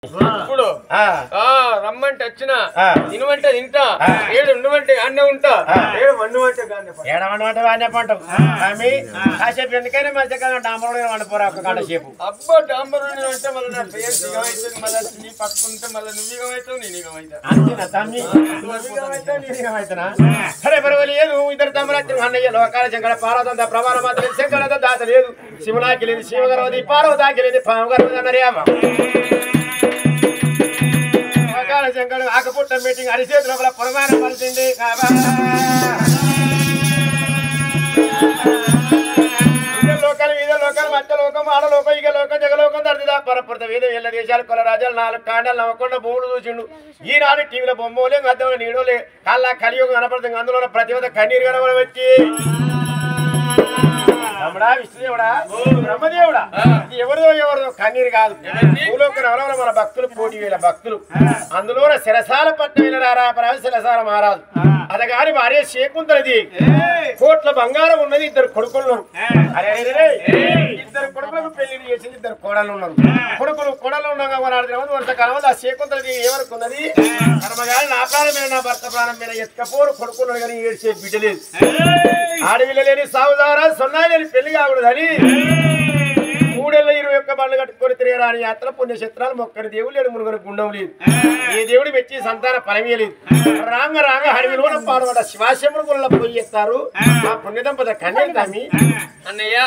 ఇప్పుడు రమ్మంటే వచ్చిన తినమంటే తింటా ఏడు ఉండమంటే అన్నే ఉంటా ఏడు వండుమంటే ఏడమంటే వాడినే పంటాం ఆమె కాసేపు ఎందుకైనా మధ్యకాలం డాంబరు వండిపోరా ఒక గంట సేపు అబ్బా డాంబరు అంటే మళ్ళీ నా పేరు దిగమవుతుంది మళ్ళీ నీ పట్టుకుంటే మళ్ళీ నువ్వు ఇగమవుతావు నేను ఇగమవుతా అంతేనా తమ్మి అవుతున్నా సరే పర్వాలేదు ఇద్దరు తమ్ముడు అన్నయ్య లోకాల శంకర పార్వతంత ప్రభావ మాత్రం శంకర దాత లేదు శివనాకి లేదు శివగర్వది పార్వతాకి లేదు పావగర్వది అన్నరేమ శంకరు ఆకపుట్ట మీటింగ్ అరిచేతుల ప్రమాణం పలిచింది లోకాలు వీధ లోకాలు మధ్య లోకం ఆడలోకం ఇక లోకం జగలోకం దర్దిదా పరపృత వీధ వీళ్ళ దేశాలు కొల రాజ్యాలు 4 కాండాలు నవ్వకుండా భూములు చూసిండు ఈనాడు టీవీలో బొమ్మలే గద్దెలు నీడోలే కళ్ళ కలియుగం కనపడుతుంది అందులో ప్రతివత కన్నీరు కనబడి వచ్చి తమ్ముడా విష్ణుదేవుడా బ్రహ్మదేవుడా ఎవరిదో కన్నీరు కాదు భూలోక నవల మన భక్తులు 1,000,000 భక్తులు అందులో శిరసాల పట్ల వీళ్ళరారా శిరసాల మహారాజు అదగాని భార్య శేకుంతలది కోట్ల బంగారం ఉన్నది 2 కొడుకులు ఉన్నారు అరే 2 కొడుకులకు పెళ్లి చేసింది 2 కోడలు ఉన్నారు కొడలు ఉండగా వర్షకాలం ఆ శేకుంతలది ఏమనుకున్నది కర్మగాని నా ప్రాణం మీద నా భర్త ప్రాణం మీద ఎత్తుకపోరు కొడుకున్నాడు కానీ ఏడ్చే బిడ్డలేదు ఆడవిల్ల లేని సాగుదారా సొన్నాయి లేని పెళ్లి కాకూడదని 3 ఏళ్ళ 21 బండ్లు కట్టుకొని తిరగరాని యాత్ర పుణ్యక్షేత్రాలు మొక్కని దేవుడు లేడు మునుగని గుండం లేదు ఏ దేవుడు మెచ్చి సంతాన ఫలమేయలేదు రాంగ హరివిలోన పాడబడ్డ శివాశములు గుళ్ళ పోయి ఎత్తారు ఆ పుణ్య దంపత కన్యలు తమ్మి అన్నయ్య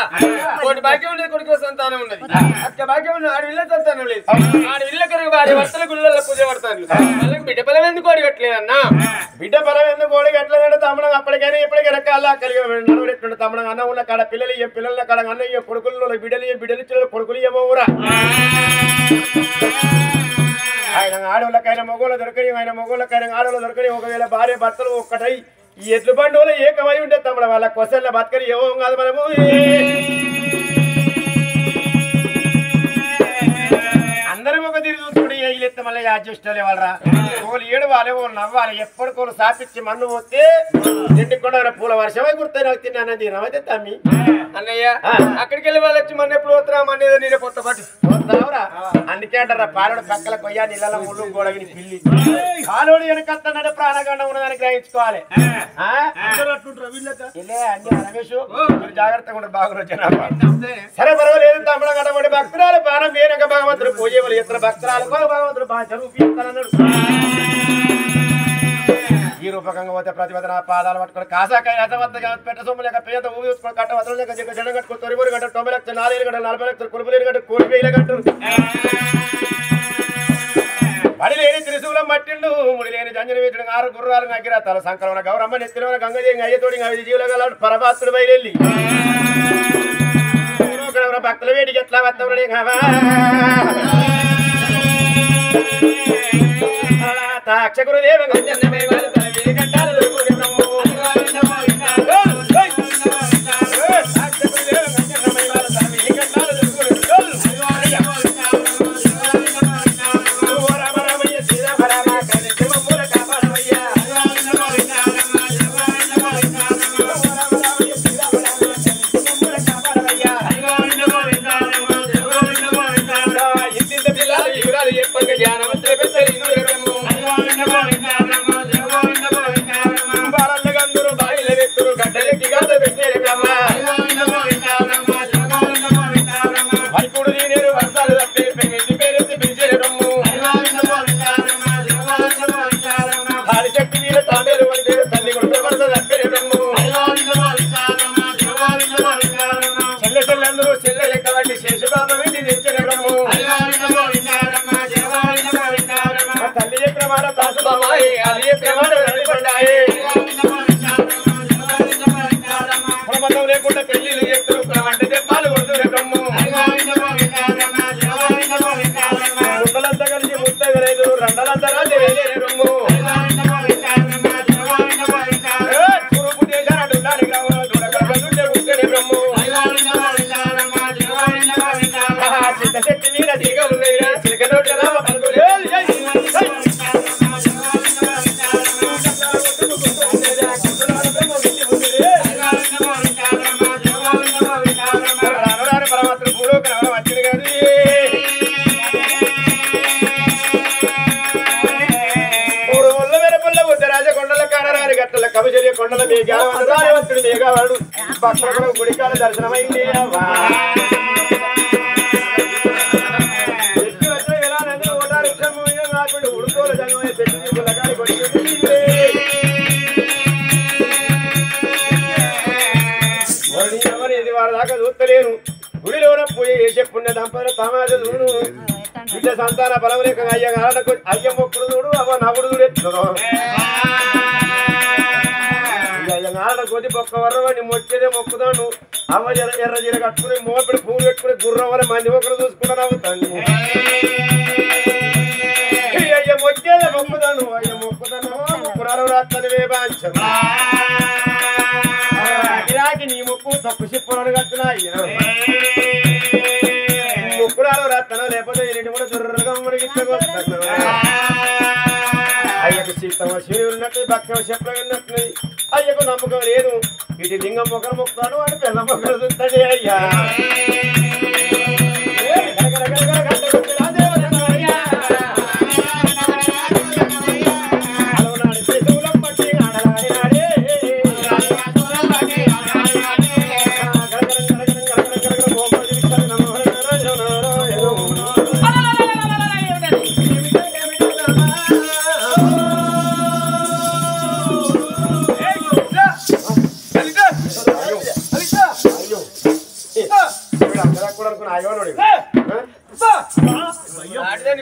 కోటి భాగ్యం ఉండేది కొడుకు సంతానం ఉన్నది అక్క భాగ్యం ఉన్న ఆడవిల్ల సంతానం లేదు ఆడవిల్ల కనుక భార్య భర్తల గుళ్ళల్లో పూజ పడతారు వాళ్ళకి బిడ్డ బలం ఎందుకు ఓడిగట్లేదన్నా బిడ్డ బలం ఎందుకు ఓడిగట్లేదంటే తమ్ముడు అప్పటికైనా ఎప్పటికైనా రకాల కలిగి నడువెట్టు తమ్ముడు అన్న ఉన్న కాడ పిల్లలు పిల్లల కాడ అన్నయ్య కొడుకుల్లో బిడ్డలు కొడుకులు ఏమోరా ఆయన ఆడవాళ్ళకైనా మగోళ్ళ దొరకని ఆయన మగోళ్ళకైనా ఆడవాళ్ళు దొరకని ఒకవేళ భార్య భర్తలు ఒక్కటై ఈ ఎడ్ల బండి ఏకమై ఉంటే తమ్ముడు వాళ్ళ కొసల్ల బతకని ఏమో కాదు మనము అందరం ఒక తిరిగి చూసుకుంటే వీళ్ళెత్తే మళ్ళీ అడ్జస్ట్లే వాళ్ళరా వాళ్ళు ఏడవాలి వాళ్ళు నవ్వాలి ఎప్పటికోళ్ళు సాపిచ్చి మన్ను పోతే తిండికొండ పూల వర్షమై గుర్తు నాకు తిన్నాను తినమైతే తమ్మి అన్నయ్య అక్కడికి వెళ్ళి వాళ్ళు వచ్చి మన ఎప్పుడు పోతురా మన నేనే పొత్త పట్టు పోతావురా అందుకే అంటారా పాలోడు పక్కల కొయ్య నీళ్ళ ముళ్ళు గోడగిని పిల్లి కాలోడు వెనకత్తన్నాడు ప్రాణగండం ఉన్నదని గ్రహించుకోవాలి రమేష్ మీరు జాగ్రత్తగా ఉండరు బాగున్నారు జనాభా సరే పర్వాలేదు తమ్ముడు కట్టబడి భక్తురాలు ప్రాణం వేరక భగవంతుడు పూజలు ఇతర భక్తురాలు భగవంతుడు బాగా చదువుతానన్నాడు ఈ రూపకంగా పోతే ప్రతిపద నా పాదాలు పట్టుకొని కాసాకాయ అసవద్దగా పెట్ట సొమ్ము లేక పేద ఊవి చూసుకొని కట్ట వదలు లేక జడ కట్టుకొని 9 గంటలు 90 లక్షలు 4 గంటలు 40 లక్షలు కొలుపులేని గంటలు 1,000,000 గంటలు పడి లేని త్రిశూలం మట్టిండు ముడి లేని జంజన వీచుడు 6 గుర్రాలు నగిరా తల సంకలన గౌరమ్మ నెత్తిన గంగదేవి అయ్యతోడి 5 జీవుల గల పరమాత్ముడు బయలుల్లి భక్తుల వేడికి ఎట్లా వస్తాడు అక్షగురుదేవ చెల్లె లెక్క శేషబాబు తెచ్చిన లేగా వాడు భక్తులకు గుడికాల దర్శనమైంది అవ్వా ఉడుకోలు జంగమే తెచ్చి గుల్లగాలి కొడుతుంది ఇది వాళ్ళ దాకా చూస్తలేను గుడిలోన పూజ చేసే పుణ్య దంపతులు తమాజ చూడు బిడ్డ సంతాన బలం లేక అయ్య మొక్కుడు చూడు అవ్వ నవ్వుడు చూడు ఎత్తుడు అయ్య నాడ కొద్ది పొక్క వర్రవాడిని మొక్కేదే మొక్కుతాను అవ్వ ఎర్ర జీర కట్టుకుని మోపిడి పూలు పెట్టుకుని గుర్రం వల్ల మంది మొక్కలు చూసుకుంటా నవ్వుతాను అయ్య మొక్కేదే మొక్కుతాను అయ్య మొక్కుతాను ముక్కురాలు రాత్తనివే బాంచం గిరాకి నీ ముక్కు తప్పు చిప్పులను కట్టునా ముక్కురాలు రాత్తను లేకపోతే ఇంటి కూడా దుర్రగా మురిగిచ్చగొస్తాను అయ్యకు సీతమ్మ శివుడు ఉన్నట్టు భక్తం చెప్పినట్టు అయ్యకు నమ్మకం లేదు ఇటు లింగం మొక్కలు మొక్కుతాడు అని పిల్ల మొక్కలు చూస్తాడే అయ్యా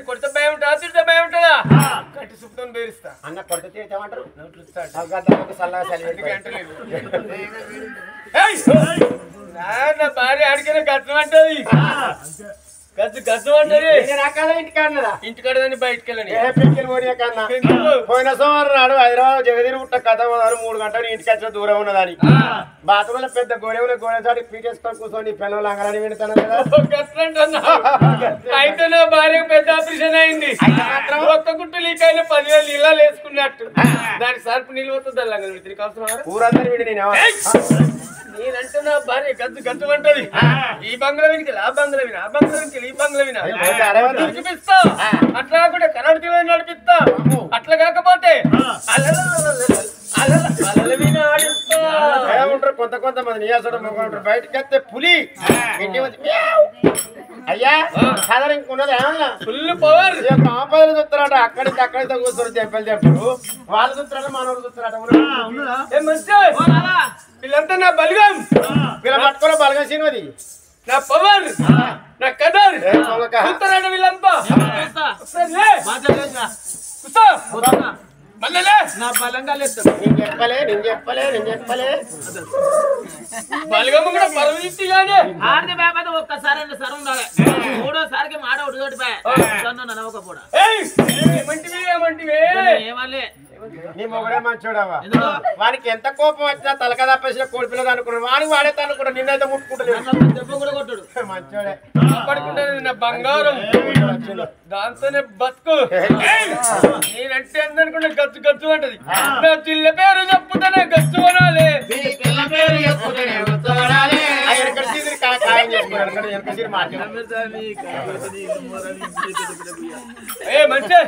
కొడితే భయం ఉంటుందా తింటే భయం ఉంటుందా కట్టి సుప్తం బేరిస్తా అన్న కొడితే తీర్చామంటారు సల్లగా నా భార్య అడిగిన కష్టం అంటది కష్టం అంటది ఇంటికాడ బయటకు వెళ్ళండి పోయిన సోమవారం నాడు హైదరాబాద్ జగదీరు పుట్ట కథ 3 గంటలు ఇంటికి వచ్చిన దూరం ఉన్నదని బాత్రూమ్ లో పెద్ద గోడె గోడచాటి పీటేసుకొని కూర్చొని పిల్లలు అంగరాన్ని వింటాను కదా అయితే నా భార్య పెద్ద ఆపరేషన్ అయింది ఒక్క గుట్టు లీక్ అయిన 10,000 నీళ్ళు వేసుకున్నట్టు దానికి సర్పు నీళ్ళు వస్తుంది ఊరందరూ వీడి నేనంటే నా భార్య గద్దు అంటది ఈ బంగ్లా వినికి ఆ బంగ్లా విని ఆ బంగ్లా వినికి ఈ బంగ్లా వినా చూపిస్తా అట్లా కూడా కన్నడ తీరు నడిపిస్తా అట్లా కాకపోతే ఉంటారు కొంతమంది నియాసడం ఉంటారు బయటకి వస్తే పులి ఇంటి అయ్యా సాధారణ ఇంకున్నది ఏమన్నా ఫుల్ పవర్ ఆపదలు చూస్తారట అక్కడికి అక్కడితో కూర్చొని చెప్పారు వాళ్ళు చూస్తారట మనోళ్ళు చూస్తారట వీళ్ళంతా నా బలగం వీళ్ళ పట్టుకున్న బలగం సినిమాది నా పవర్ నా కదర్ చూస్తారట వీళ్ళంతా నా బలంగా లేదు నేను చెప్పలే బలగం కూడా పరవృత్తి కానీ ఆడితే బాబా ఒక్కసారి సరం ఉండాలి 3వసారికి మాట ఒకటి నవ్వకపోవడం ఏమలే నీ మొగడే మంచోడవా వానికి ఎంత కోపం వచ్చినా తలక తప్పేసిన కోడిపిల్లలు అనుకున్నాడు వాడికి వాడే అనుకున్నాడు నిన్నైతే ముట్టుకుంటలేదు దెబ్బ కూడా కొట్టాడు మంచోడే పడుకుంటాను నా బంగారం దాంతోనే బతుకు నేనంటే అందనుకుంటే గచ్చు గచ్చు అంటది నా చిల్ల పేరు చెప్పుతానే గచ్చు అనాలి ఏ మంచి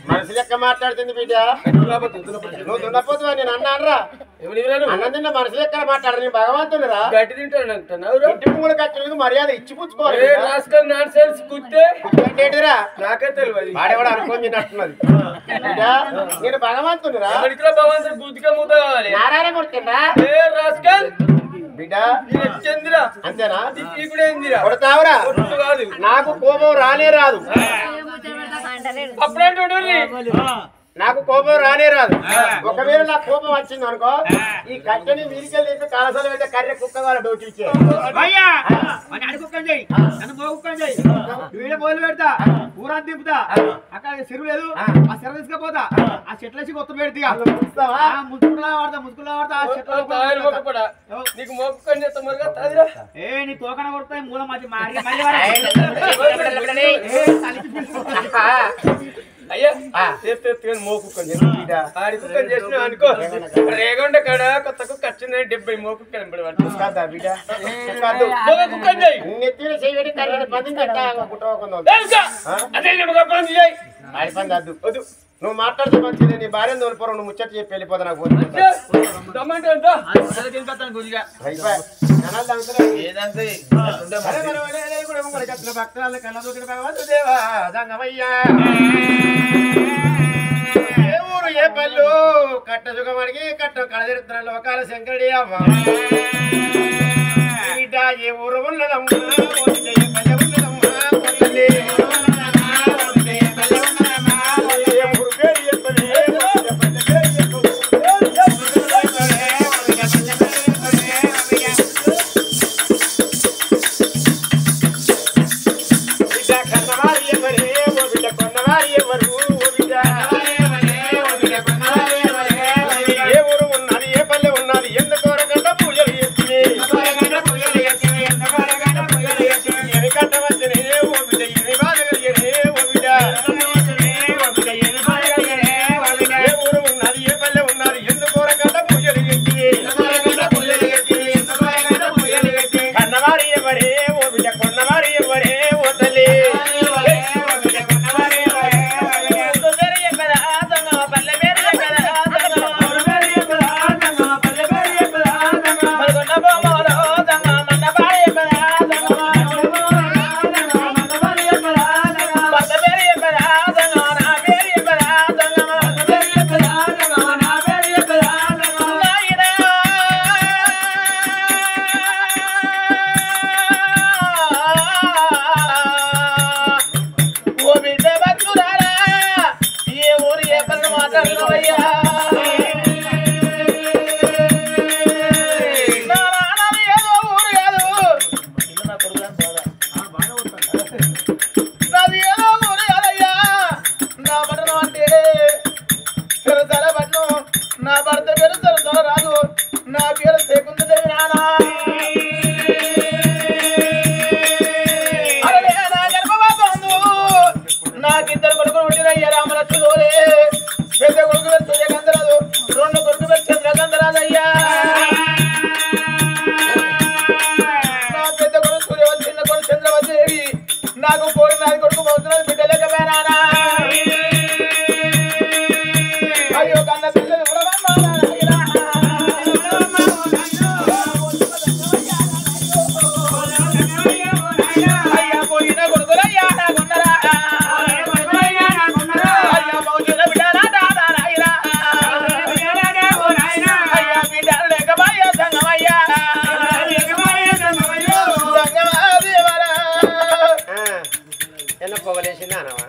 మనసు లెక్క మాట్లాడుతుంది బిడ్డ నువ్వు దున్నపోతువా నేను అన్నానరా అన్నం తిన్న మనసు లెక్క మాట్లాడరు నేను భగవంతుని రా గట్టి తింటాను ఇంటి పువ్వులు కట్టడానికి మర్యాద ఇచ్చి పుచ్చుకోవాలి కుట్టేటిరా నాకే తెలియదు వాడేవాడు అనుకోని తిన్నట్టున్నది నేను భగవంతుని రా భగవంతుడు బుద్ధిగా మూత కావాలి నారాయణ కొడుతుందా రాస్కల్ బిడ్డ చంద్ర అంతేనా కొడతావురా కాదు నాకు కోపం రానే రాదు అప్పుడే నాకు కోపం రానే రాదు ఒకవేళ నాకు కోపం వచ్చింది అనుకో ఈ కట్టెని వీరికెళ్ళి చెప్పి కలసలు పెడితే కర్రె కుక్క వాళ్ళ డోకి వీళ్ళ మొదలు పెడతా ఊరా దింపుతా అక్కడ చెరువు లేదు ఆ చెరువు తీసుకపోతా ఆ చెట్లకి కొత్త పెడతా ముసుగులా వాడతా ఆ చెట్ల నీకు మొక్కని తొందరగా ఏ నీ తోకన కొడతాయి మూల మధ్య అయ్యా ఆ. చేస్తే మోకుక్కని బిడ్డ ఆడి కుక్కని చేసిన అనుకో రేగొండ కాడ కొత్త కుక్క వచ్చింది 70 మోకుక్కని ఎంబడి పడుతుంది కాదా బిడ్డ కాదు మగ కుక్కని చేయి నెత్తిన చేయబడి కరిగిన పది కుట్టవకుండా అదే మగ పని చేయి ఆడి పని కాదు వద్దు నువ్వు మాట్లాడితే మంచిది నీ భార్యను తోలిపోరు నువ్వు ముచ్చట చెప్పి వెళ్ళిపోతా నాకు టమాటో ఎంత గురిగా అయిపోయి జనాలు తాగుతున్నారు. ఏదంటే అరే మరి వాళ్ళే కూడా మనకి అతని భక్తురాలు కళ్ళదూకిన భగవంతుదేవా దంగమయ్యా ఏ ఊరు ఏ పల్లు కట్ట సుఖమడిగి కట్ట కడదిరుతున్న లోకాల శంకరుడి అమ్మ బిడ్డ ఏ ఊరు ఉన్నదమ్మా ఏ పల్లె ఉన్నదమ్మా కొల్లలే. ఏ ఊరు పేరు చెప్పలే, ఏ పల్లె పేరు చెప్పలే. బిడ్డ కన్నవారి ఎవరే ఓ బిడ్డ కొన్నవారి ఎవరు ఓ బిడ్డ ఏ ఊరు ఉన్నది ఏ పల్లె ఉన్నది ఎందుకు రకంగా పూజలు చేస్తుంది ఎన్ని కట్టవచ్చనే ఓ బిడ్డ ఎన్ని బాధ కలిగనే ఓ బిడ్డ ఏ ఊరు ఉన్నది ఏ పల్లె ఉన్నది ఎందుకు రకంగా పూజలు చేస్తుంది కన్నవారి ఎవరే ఓ బిడ్డ కొన్నవారి ఎవరే ఓ తల్లి నా భర్త పేరు సరసర రాదు నా పేరు సేకుందేవి నానా అరే నా గర్భవాసందు నాకిద్దరు కొడుకులు ఉండినయ్య రామలక్ష్మణులే పెద్ద కొడుకు పేరు సూర్యకాంతరాజు రెండు కొడుకు పేరు చంద్రకాంతరాజు అయ్యా నా పెద్ద కొడుకు సూర్యవంతి చిన్న కొడుకు చంద్రవదేవి నాకు కోరి నాది కొడుకు మౌతురాజు బిడ్డలేకపోయినా అయ్యో కన్న పిల్లలు ఎన్న పొగలేసిందా అనవా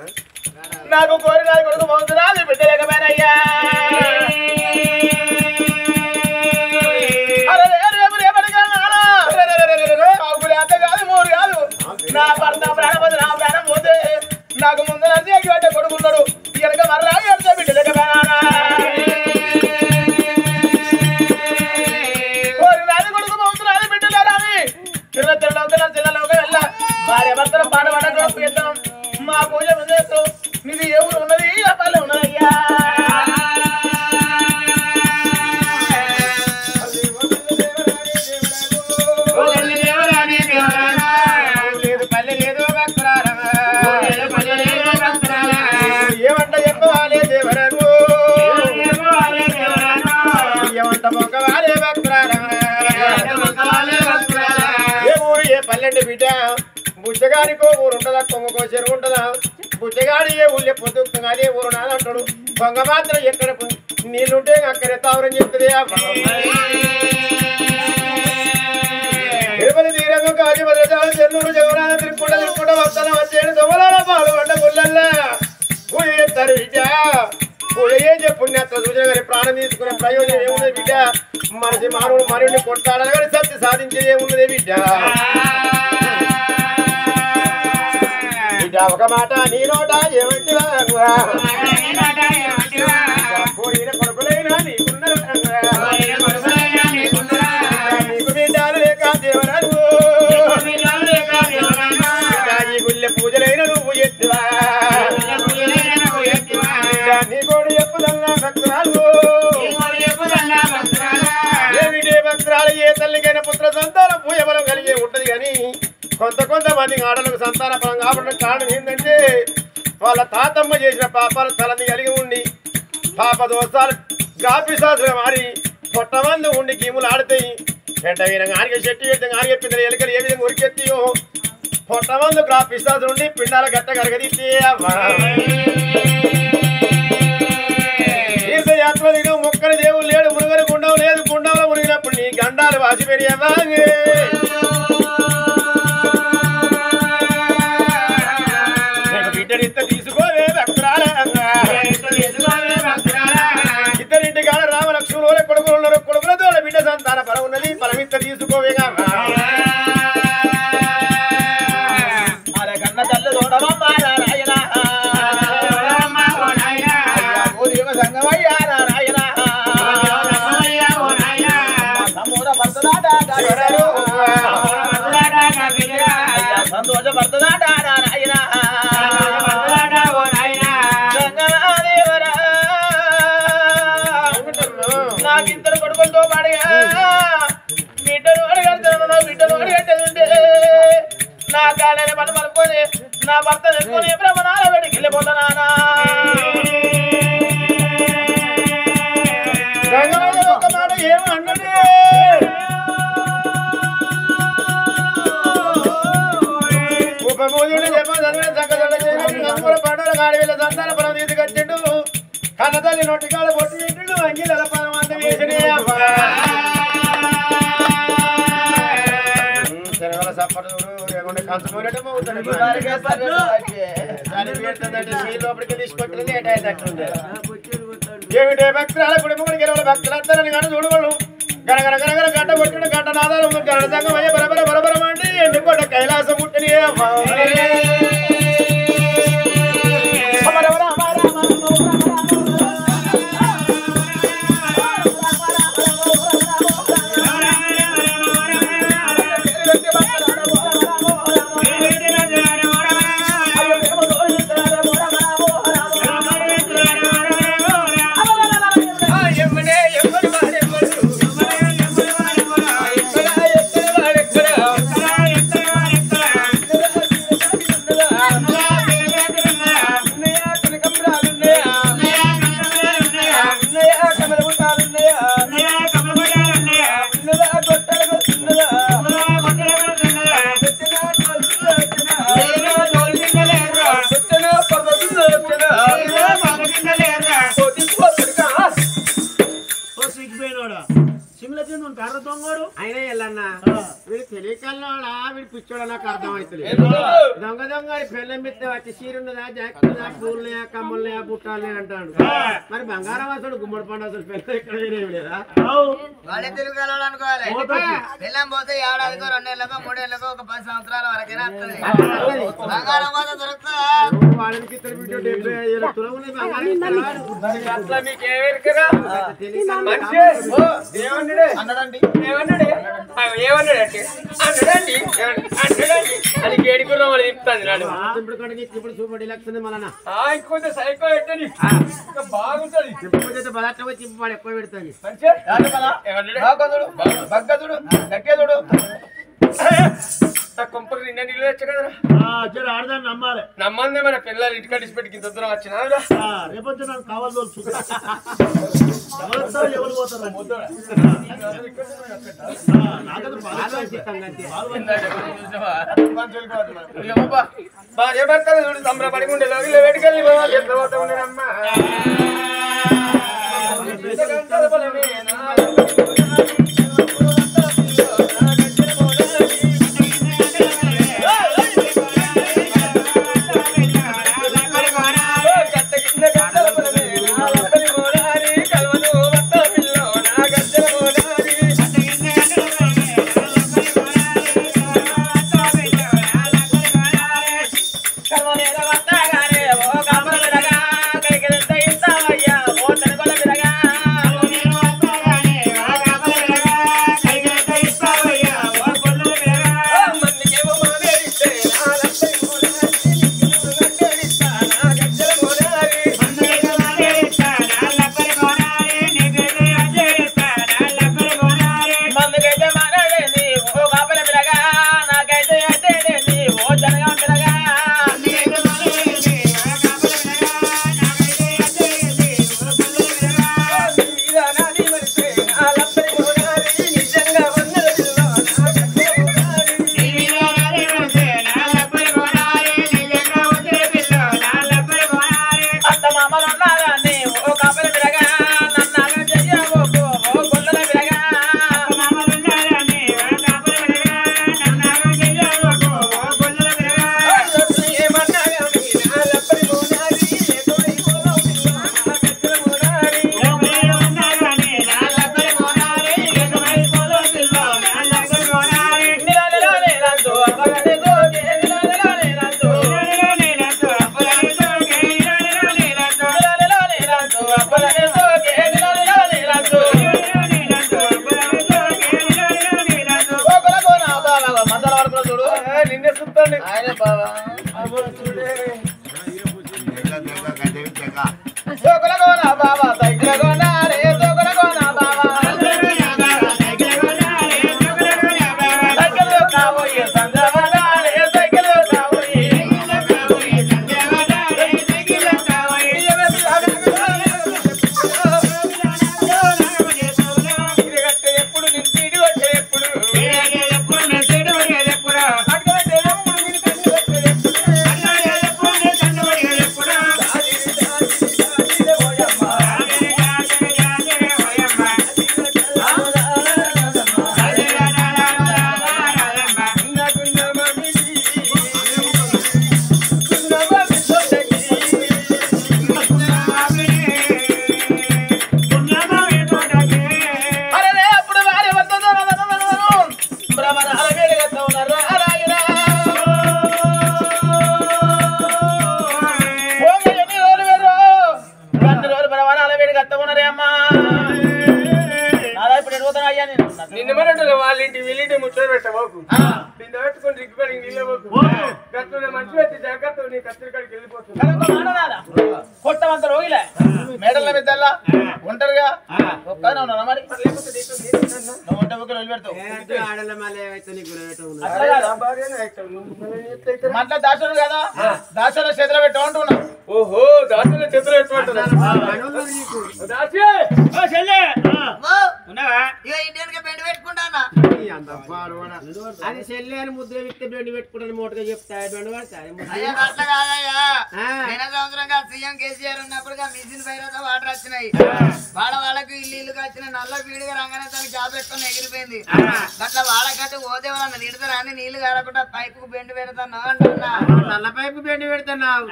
నాకు కోరిన కొడుకు మౌతురాలు బిడ్డలేకపోయినయ్యా అంత కాదు మూడు కాదు నా భర్త ప్రాణం పోతే నా ప్రాణం పోతే నాకు ముందు నచ్చి ఎక్కిపెట్టే కొడుకున్నాడు వెనక మర్రా ఎడతా బిడ్డలేకపోయినా కోరినాది కొడుకు మౌతురాలు బిడ్డలేరాని చిల్లలోకి వెళ్ళ భార్య భర్తలు పాట పాడడం మా పూజ ముందు నీది ఏ ఊరు ఉన్నది ఆ పల్లె ఉన్నదయ్యా లేదు పల్లె లేదు ఏమంట చెప్పవాలే దేవరను ఏమంట మొక్కవాలే ఏ ఊరు ఏ పల్లెండి బిడ్డ బుచ్చగాడికో ఊరు ఉంటదా కొమ్మకో చెరువు ఉంటదా బుచ్చగాడి ఏ ఊళ్ళే పొద్దుకు అదే ఊరు నాదంటాడు దొంగ మాత్రం ఎక్కడ నీళ్ళుంటే అక్కడే తావరం చెప్తుంది తిరుపతి తీరంగం కాశీభద్రచాలు చెన్నూరు జగనాథ తిరుక్కుంట వస్తాన వచ్చేడు దొంగలాల పాలు పడ్డ గుళ్ళల్లా పూజ చేస్తారు బిడ్డ పూజ చేసే పుణ్యాత్మ సూచన గారి ప్రాణం తీసుకునే ప్రయోజనం ఏమున్నది బిడ్డ మనసి మానవుడు మనుడిని కొట్టాలని కానీ సత్య సాధించేది ఏమున్నది బిడ్డ బిడ్డ ఒక మాట నీ నోట ఏమంటివా కోరిన కొడుకులైనా నీకున్నారు నీకు బిడ్డలు లేక దేవరాలు ఈ గుళ్ళె పూజలైన నువ్వు ఎత్తువా ఎవరం కలిగే ఉంటది కానీ కొంతమంది ఆడలకు సంతాన పరం కావడం కారణం ఏంటంటే వాళ్ళ తాతమ్మ చేసిన పాపాలు తలని కలిగి ఉండి పాప దోషాలు గాపిశాసులు మారి పొట్టమందు ఉండి గీములు ఆడతాయి వెంట విధంగా ఆరిగే చెట్టు పెడితే ఆరిగే పిందలు ఎలుకలు ఏ విధంగా ఉరికెత్తియో పొట్టమందు గాపిశాసులు ఉండి పిండాల గట్ట కరగదీస్తే తీర్థయాత్ర దిగు మొక్కని దేవుడు లేడు మునుగని గుండం లేదు గుండంలో మునిగినప్పుడు నీ గండాలు వాసిపోయి బిడ్డనింత తీసుకోవే భక్తురాలే ఇద్దరింటి కాడ రామలక్ష్మణుల కొడుకులు ఉన్నారు కొడుకులతో బిడ్డ సంతాన ఫలం ఉన్నది ఫలమిత్త తీసుకోవేగా కన్న తల్లి చూడమమ్మా నారాయణ సంగమయ్యా నారాయణ సమూర భర్తదాట సంతోష భర్తదాట నారాయణ నాకిద్దరు కొడుకులతో పాడిగా బిడ్డను అడగడుతున్నాను నా బిడ్డను అడగట్టేది నా కాళ్ళని పని పనుకొని నా భర్త తెచ్చుకొని బ్రహ్మనాల వెడికి వెళ్ళిపోతున్నానా ఒక మాట ఏమన్నది ఉపమోదుడు పండుగ గాడి వీళ్ళ సంతాన పరం తీసుకొచ్చిండు కన్న తల్లి నొట్టికాడ పొట్టి పెట్టిండు అంగిల పరం అంత వేసినే శనగల సప్పడు లేకుంటే కంచుకోలేట లోపలికి తీసుకొచ్చి లేట్ అయ్యేటట్టుండే ఏమిటే భక్తుల కుటుంబం గెలవల భక్తులందరని కానీ చూడవాళ్ళు గనగన గనగన గడ్డ కొట్టిన గడ్డ నాదాలు గడ సంగమయ్య బరబర బరబరం అంటే ఎందుకోట కైలాసం పుట్టిని అయినా ఎల్లన్నా వీడు తెలియకల్లోడా వీడు పిచ్చోడా నాకు అర్థమవుతుంది దొంగ దొంగ పెళ్ళం పెట్టి వచ్చి చీరున్నదా జాకెట్దా పూలున్నాయా కమ్ములున్నాయా బుట్టాలనే అంటాడు మరి బంగారం అసలు గుమ్మడి పండు అసలు పెళ్ళ ఎక్కడ లేదా వాళ్ళే తెలుగు అనుకోవాలి పెళ్ళం పోతే ఏడాదికో 2 ఏళ్ళకో 3 ఏళ్ళకో ఒక 10 సంవత్సరాల వరకైనా వస్తుంది బంగారం పోతే దొరుకుతుందా వాళ్ళకి ఇద్దరు బిడ్డ 75,000 తులములు బంగారం అన్నదండి ఏమన్నాడే ఏమన్నాడంటే అన్నడండి అది కేడుకున్నాం వాళ్ళు చెప్తాను నాడు ఇప్పుడు చూపడి లక్షణ మళ్ళా ఇంకొంచెం సైకో పెట్టని బాగుంటది పదార్థం వచ్చి వాడు ఎక్కువ పెడుతుంది భగతుడు దక్కేదుడు కొంపకి నిన్న నీళ్ళు వచ్చా కదరా ఆడదాన్ని నమ్మాలి నమ్మందే మన పిల్లలు ఇంటికి డిస్పెట్టికి ఇంత దూరం వచ్చినా రేపొచ్చి నాకు కావాలి ఎవరు పోతారు భార్య భర్తలు చూడు సంబరపడి ఉండే లోగిలో వేటుకెళ్ళి పోవాలి ఎంత పోతా ఉండేనమ్మా కర్మనేల వస్తాగానే ఓ కమలగా కైకెళ్తే ఇస్తాం మామలున్నారని ఓ కబరి విరగా నన్నాగ చెయ్యబోకు ఓ కొల్లల విరగా నిన్నే చూస్తాండి ఆయన బావా సోకులగోనా బాబా సైకిలగోనా రే సోకులగోనా బాబా సైకిల్ కావోయే సంద్రవనా రే సైకిల్ కావోయే ఎప్పుడు నింటి వచ్చే ఎప్పుడు నిన్న మరి వాళ్ళ ఇంటి వీళ్ళింటి ముచ్చట పెట్టబోకు నిన్న పెట్టుకొని రిగ్గుకొని నీళ్ళబోకు గట్ల మంచి వచ్చి జాగ్రత్త నీ కత్తిరికాడికి వెళ్ళిపోతుంది కొట్టమంత రోగిలే మేడల బిడ్డల్లా ఒంటరిగా ఒక్కనే ఉన్నా మరి నువ్వు వంట బుక్కలు వదిలిపెడతావు మట్ల దాచుడు కదా దాచుల చేతిలో పెట్టు అంటున్నా ఓహో దాసుల చేతులు ఎట్టుకుంటున్నా దాసి ఉన్నావా ఇక ఇంటికి బెండ్ పెట్టుకుంటానా అది చెల్లి అని ముద్ర విత్తే బెండి పెట్టుకుంటాను మోటగా చెప్తా బెండు పడతాయి అయ్యా అట్లా కాదయ్యా పోయిన సంవత్సరంగా సీఎం కేసీఆర్ ఉన్నప్పుడు మిషన్ పైన వాటర్ వచ్చినాయి వాళ్ళకు ఇల్లుగా వచ్చిన నల్ల పీడిగా రంగానే తన క్యాబ్ పెట్టుకుని ఎగిరిపోయింది అట్లా వాళ్ళకంటే పోతే వాళ్ళని తిడతారా అని నీళ్లు కారకుండా పైపు బెండ్ పెడతాను అంటున్నా నల్ల పైపు బెండి పెడుతున్నావు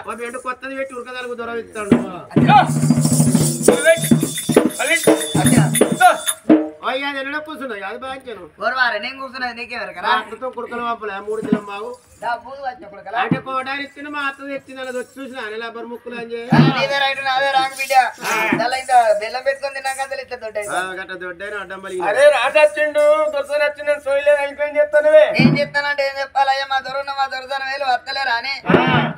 ఓ బెండు కొత్తది పెట్టి ఉరకదలకు దూరం ఇస్తాడు అయ్యా ఎన్నడో కూర్చున్నాయి అది బాగా ఓర్వారే నేను కూర్చున్నది నీకేవరకరా కుడుకలు పంపలే 3 కిలో బాగు డబ్బులు వచ్చినప్పుడు కదా అంటే కోటాలు ఇచ్చిన మా అత్త తెచ్చింది అలా వచ్చి చూసిన నెలబర్ ముక్కులు అని నీదే రైట్ నాదే రాంగ్ బిడ్డ అలా ఇంత బెల్లం పెట్టుకొని తిన్నాక అసలు ఇట్లా దొడ్డ గట్ట దొడ్డైన అడ్డం బలి అరే రాజొచ్చిండు దొరసని వచ్చిండు సోయలేదు అయిపోయింది చెప్తానువే ఏం చెప్తానంటే ఏం చెప్పాలయ్యా మా దొరుకున్న వేలు వస్తలేరా అని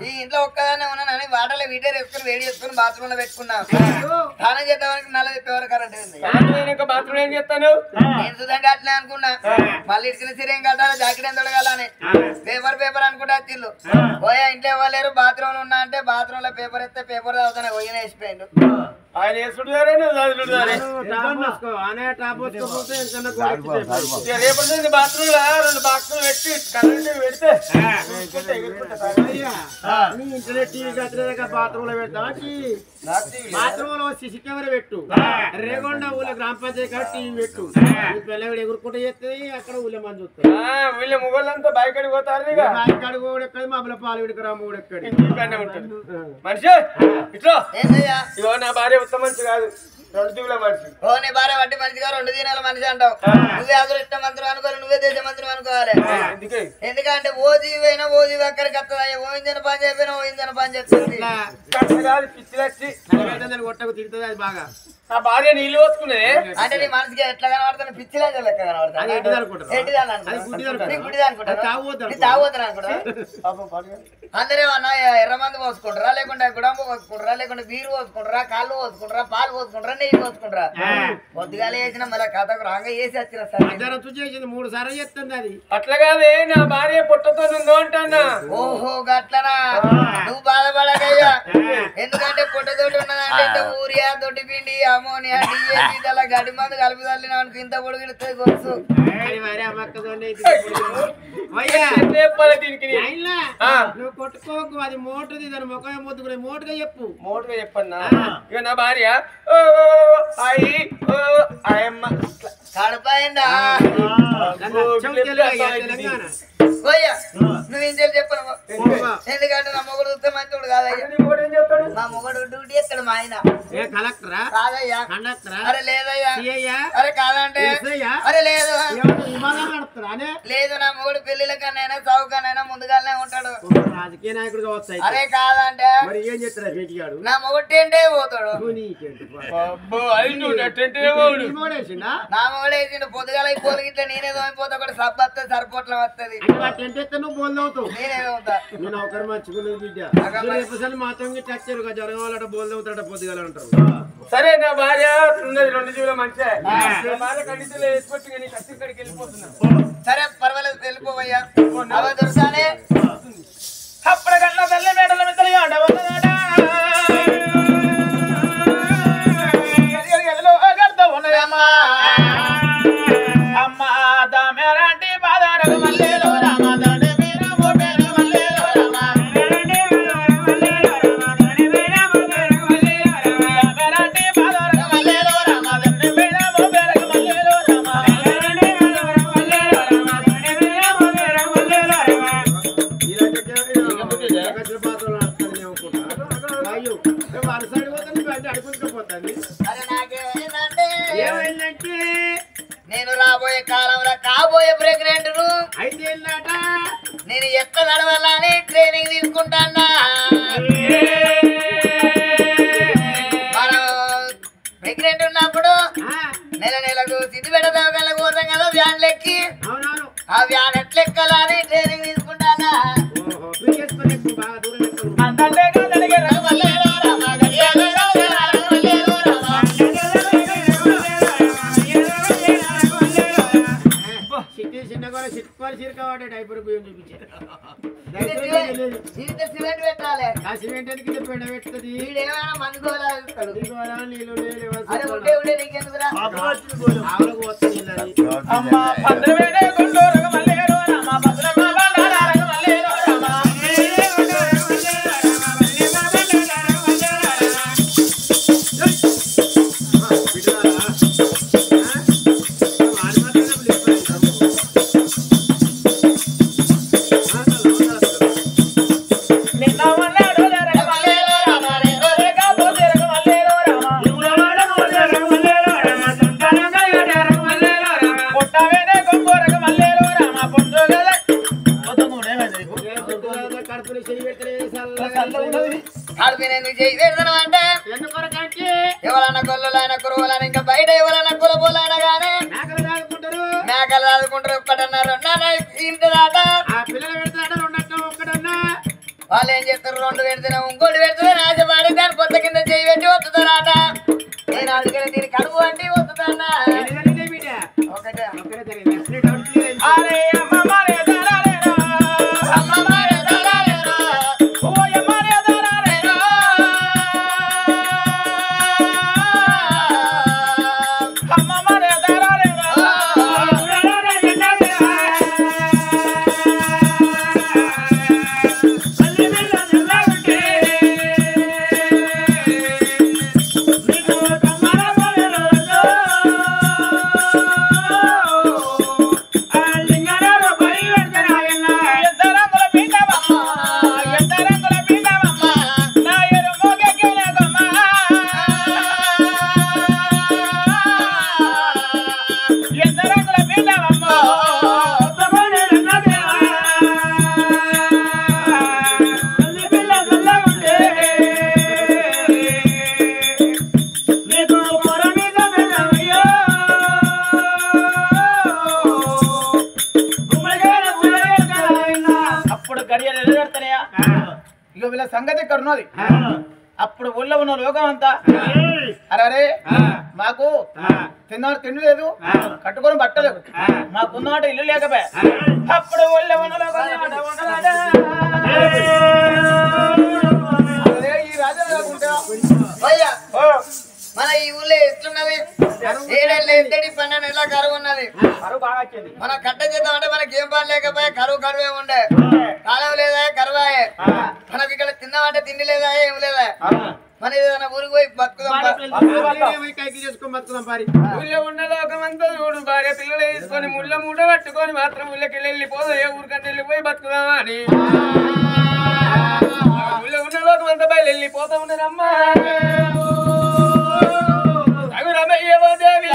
ఈ ఇంట్లో ఒక్కదానే ఉన్నానని వాటర్లో వీటర్ వేసుకుని వేడి చేసుకుని బాత్రూమ్ లో పెట్టుకున్నాం స్నానం చేద్దామని నల్ల చెప్పేవారు కరెంట్ ఉంది నేను ఇంకా బాత్రూమ్ ఏం చేస్తాను నేను సుధంగా అట్లే అనుకున్నా మళ్ళీ ఇచ్చిన సిరేం కట్టాలి జాకెట్ ఎంత తొడగాలని పేపర్ అనుకుంటా వచ్చిల్లు పోయా ఇంట్లో ఇవ్వలేరు బాత్రూమ్ లో ఉన్నా అంటే బాత్రూమ్ లో పేపర్ ఎత్తే పేపర్ చదువుతానే పోయిన వేసిపోయిండు ఆయన వేసుడుదారే నువ్వు చదువుడుదారే రేపటి నుంచి బాత్రూమ్ లో 2 బాక్సులు పెట్టి కరెంట్ పెడితే ఇంట్లో టీవీ కట్టిన బాత్రూమ్ లో పెడతావా బాత్రూమ్ లో సిసి కెమెరా పెట్టు రేగొండ ఊళ్ళో గ్రామ పంచాయతీ కాడ టీవీ పెట్టు పిల్లలు ఎగురుకుంటూ చేస్తుంది అక్కడ ఊళ్ళో మంది వస్తుంది వీళ్ళ మొగోళ్ళంతా బయట పోతారు ఇక ఇక్కడ కూడా ఎక్కడి మా పాలు విడికి రాము కూడా ఎక్కడి ఇంటికనే ఉంటుంది మనిషి ఇట్లా ఏందయ్యా ఇగో నా భార్య ఉత్తమ మనిషి కాదు 2 దిగుల మనిషి ఓ నీ భార్య వడ్డీ మనిషిగా 2 దినాల మనిషి అంటావు నువ్వే అదృష్ట మంత్రం అనుకోవాలి నువ్వే దేశ మంత్రం అనుకోవాలి ఎందుకే ఎందుకంటే ఓ జీవి అయినా ఓ జీవి అక్కడికి వస్తుంది ఓ ఇంజన పని చెప్పినా ఓ ఇంజన పని చెప్తుంది కాదు పిచ్చి వచ్చి కొట్టకు తిరుగుతుంది అది బాగా నా భార్య నీళ్ళు పోసుకునే అంటే నీ మనసుకి ఎట్లా కనబడుతుంది పిచ్చిలా లెక్క అది కనబడుతుంది ఎట్టిది అనుకుంటారు? ఏంటిదాని అది గుడ్డిది అనుకుంటారు. గుడిది అనుకుంటారు అది తాగుబోతు అనుకుంటారు. తాగుతాను అనుకుంటా అందరేమన్నా ఎర్ర మందు పోసుకుంటారా లేకుంటే గుడంబ పోసుకుంటారా లేకుంటే బీరు పోసుకుంటారా కాళ్ళు పోసుకుంటారా పాలు పోసుకుంటారా నెయ్యి పోసుకుంటారా పొద్దుగాల వేసిన మళ్ళీ కథకు రాంగ వేసి వచ్చిన సార్ మధ్యాహ్నం చూసేసింది 3 సార్లు చెప్తుంది అది అట్లా కాదే నా భార్య పుట్టతో ఉందో అంటానా ఓహో గట్లనా నువ్వు బాధపడకయ్యా ఎందుకంటే పుట్టతోటి ఉన్నదంటే ఇంత ఊరియా దొడ్డి పిండి ఆ అమోనియా డిఏపి అలా గడ్డి మందు కలిపి తల్లిన వానికి ఇంత పొడిగిడుతుంది గొలుసు నువ్వు కొట్టుకోకు అది మోటుది దాని ముఖమే ముద్దుకునే మోటుగా చెప్పు మోటుగా చెప్పన్నా ఇక నా భార్య కడపైందా తెలంగాణ నువ్వేం చేయాలి చెప్పను ఎందుకంటే నా మొగడు చూస్తే మంచోడు కాదయ్యా మా మొగడు డ్యూటీ ఎక్కడ మా ఆయన కలెక్టరా కాదయ్యా కండక్టరా అరే లేదయ్యా సిఐయా అరే కాదంటే అరే లేదు విమానం నడుపుతారా లేదు నా మొగడు పెళ్లిల కన్నా చౌకనైనా ముందుగానే ఉంటాడు రాజకీయ నాయకుడుగా వస్తాయి అరే కాదంటే మరి ఏం చెప్తారా భేటీగాడు నా మొగడు టెంటే పోతాడు నా మొగడు వేసిండు పొద్దుగాల పోలు గిట్ల నేనే తోమిపోతా ఒకటి సబ్బు వస్తుంది సరిపోట్ల వస్తుంది నువ్వు బోల్దవుతావు నేనేదవుతా నేను ఒకరు మంచుకున్నది బిడ్డ మాత్రం టచ్చరు జ్వరం వాళ్ళ బోల్దవుతాడ పొద్దుగాల అంటారు సరే నా భార్య ఉన్నది 2 జీవుల మంచిగా నా భార్య కండిషన్లో వేసుకొచ్చి నేను కత్తిక్కడికి వెళ్ళిపోతున్నా సరే పర్వాలేదు వెళ్ళిపోవయ్యా అవ దొరసానే అప్పటికల్లా తల్లి మేడల మిత్తలి ఆడవన్నదా ఉన్నదమ్మా అమ్మ దామెరాంటి బాదారకు మల్లెలో రామదాని మీర బోటేరు మల్లెలో రామ దామెరాంటి బాదారకు మల్లెలో రామదాని మీర బోటేరు మల్లెలో రామ ఏమైందంటే నేను రాబోయే కాలంలో కాబోయే ప్రెగ్నెంట్ అయితే నేను ఎక్కడ నడవాలని ట్రైనింగ్ తీసుకుంటానా మనం ప్రెగ్నెంట్ ఉన్నప్పుడు నెలకు సిద్ధిపేట దవాఖానలకు పోతాం కదా వ్యాన్లు ఎక్కి అవునవును ఆ వ్యాన్ ఎట్లెక్కాలని ట్రైనింగ్ తీసుకుంటానా డైపర్ బియ్యం చూపించారు సిమెంట్ పెట్టాలి సిమెంట్ పెడుతుంది వీడేమైనా మందు గోలాడు నీళ్ళు అరే ఉండే ఉండే నీకెందుకురా ఆవులకు వస్తాయి అమ్మా పంద్రవేడే గుండోరగ మల్లేరో రామ భద్రమ బండారగ మల్లేరో రామ ఎవరన్నా గొల్లలైనా కురువులైనా ఇంకా బయట ఎవరన్నా కులబోలైనా కానీ మేకలు దాదుకుంటారు ఒక్కటన్నా రెండన్నా ఇంటి దాకా వాళ్ళు ఏం చేస్తారు 2 పెడితేనే ఇంకోటి పెడితే నాశపాడి దాని పొద్దు కింద చేయి పెట్టి వస్తుంటారాట నేను అందుకని దీని కడుపు అంటే వస్తుందన్నా ఒకటే సంగతి ఇక్కడ ఉన్నది అప్పుడు ఊళ్ళో ఉన్న లోకం అంతా అరే మాకు తిన్నాడు తిండి లేదు కట్టుకొని బట్టలేదు మాకున్నమాట ఇల్లు లేకపోయా అప్పుడు ఊళ్ళో ఉన్న లోకం ఈ రాజా మన ఈ ఊళ్ళో నెల కరువు ఉన్నది. కరువు బాగా వచ్చింది. మనం కట్ట చేద్దాం అంటే మనకి ఏం పని లేకపోయా, కరువే ఉండే. కాలం లేదా కరువాయే. మనకి ఇక్కడ తిన్నామంటే తిండి లేదా ఏం లేదా. మన ఏదైనా ఊరికి పోయి బతుకుదాం. కైకి చేసుకొని బతుకుదాం పారి. ఊళ్ళో ఉన్న లోకమంతా చూడు, భార్య పిల్లలు వేసుకొని ముళ్ళ మూట పట్టుకొని మాత్రం ఊళ్ళకి వెళ్ళిపోదు, ఏ ఊరికంటే వెళ్ళిపోయి బతుకుదామా అని. ఊళ్ళో ఉన్న లోకమంతా బయలు వెళ్ళిపోతా ఉన్నారమ్మా. రఘురమయ్యవో దేవి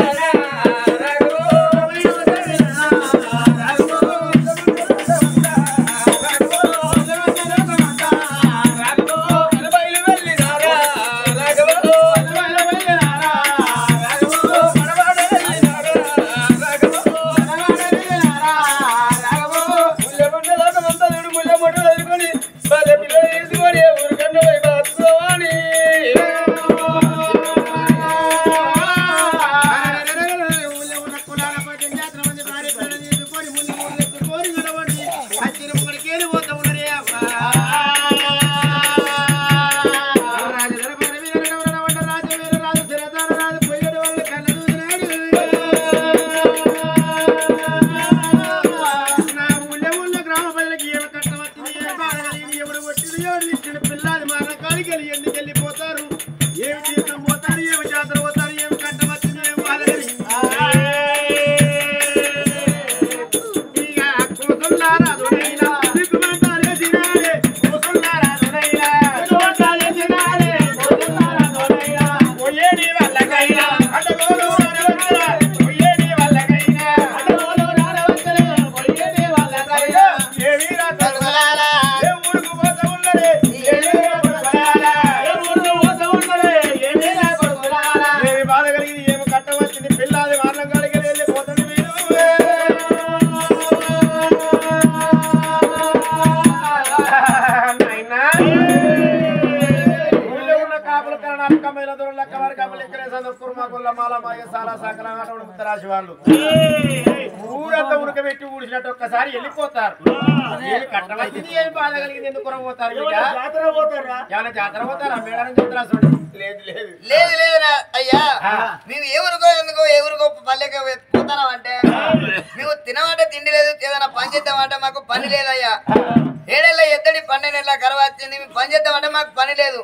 ఊరంతా ఉడకబెట్టి ఊడిసినట్టు ఒక్కసారి వెళ్ళిపోతారు. కట్టవచ్చింది ఏమి బాధ కలిగింది, ఎందుకు కొరపోతారు? ఏమైనా జాతర పోతారా? మేడం జాతర లేదు లేదు లేదు లేదురా అయ్యా. మేము ఎవరికో ఎందుకో ఎవరికో పల్లెకి పోతాం అంటే మేము తినమంటే తిండి లేదు, ఏదైనా పని చేద్దామంటే మాకు పని లేదయ్యా. ఏడేళ్ళ ఎద్దడి 12 నెలల కరువు వచ్చింది, మేము పని చేద్దామంటే మాకు పని లేదు.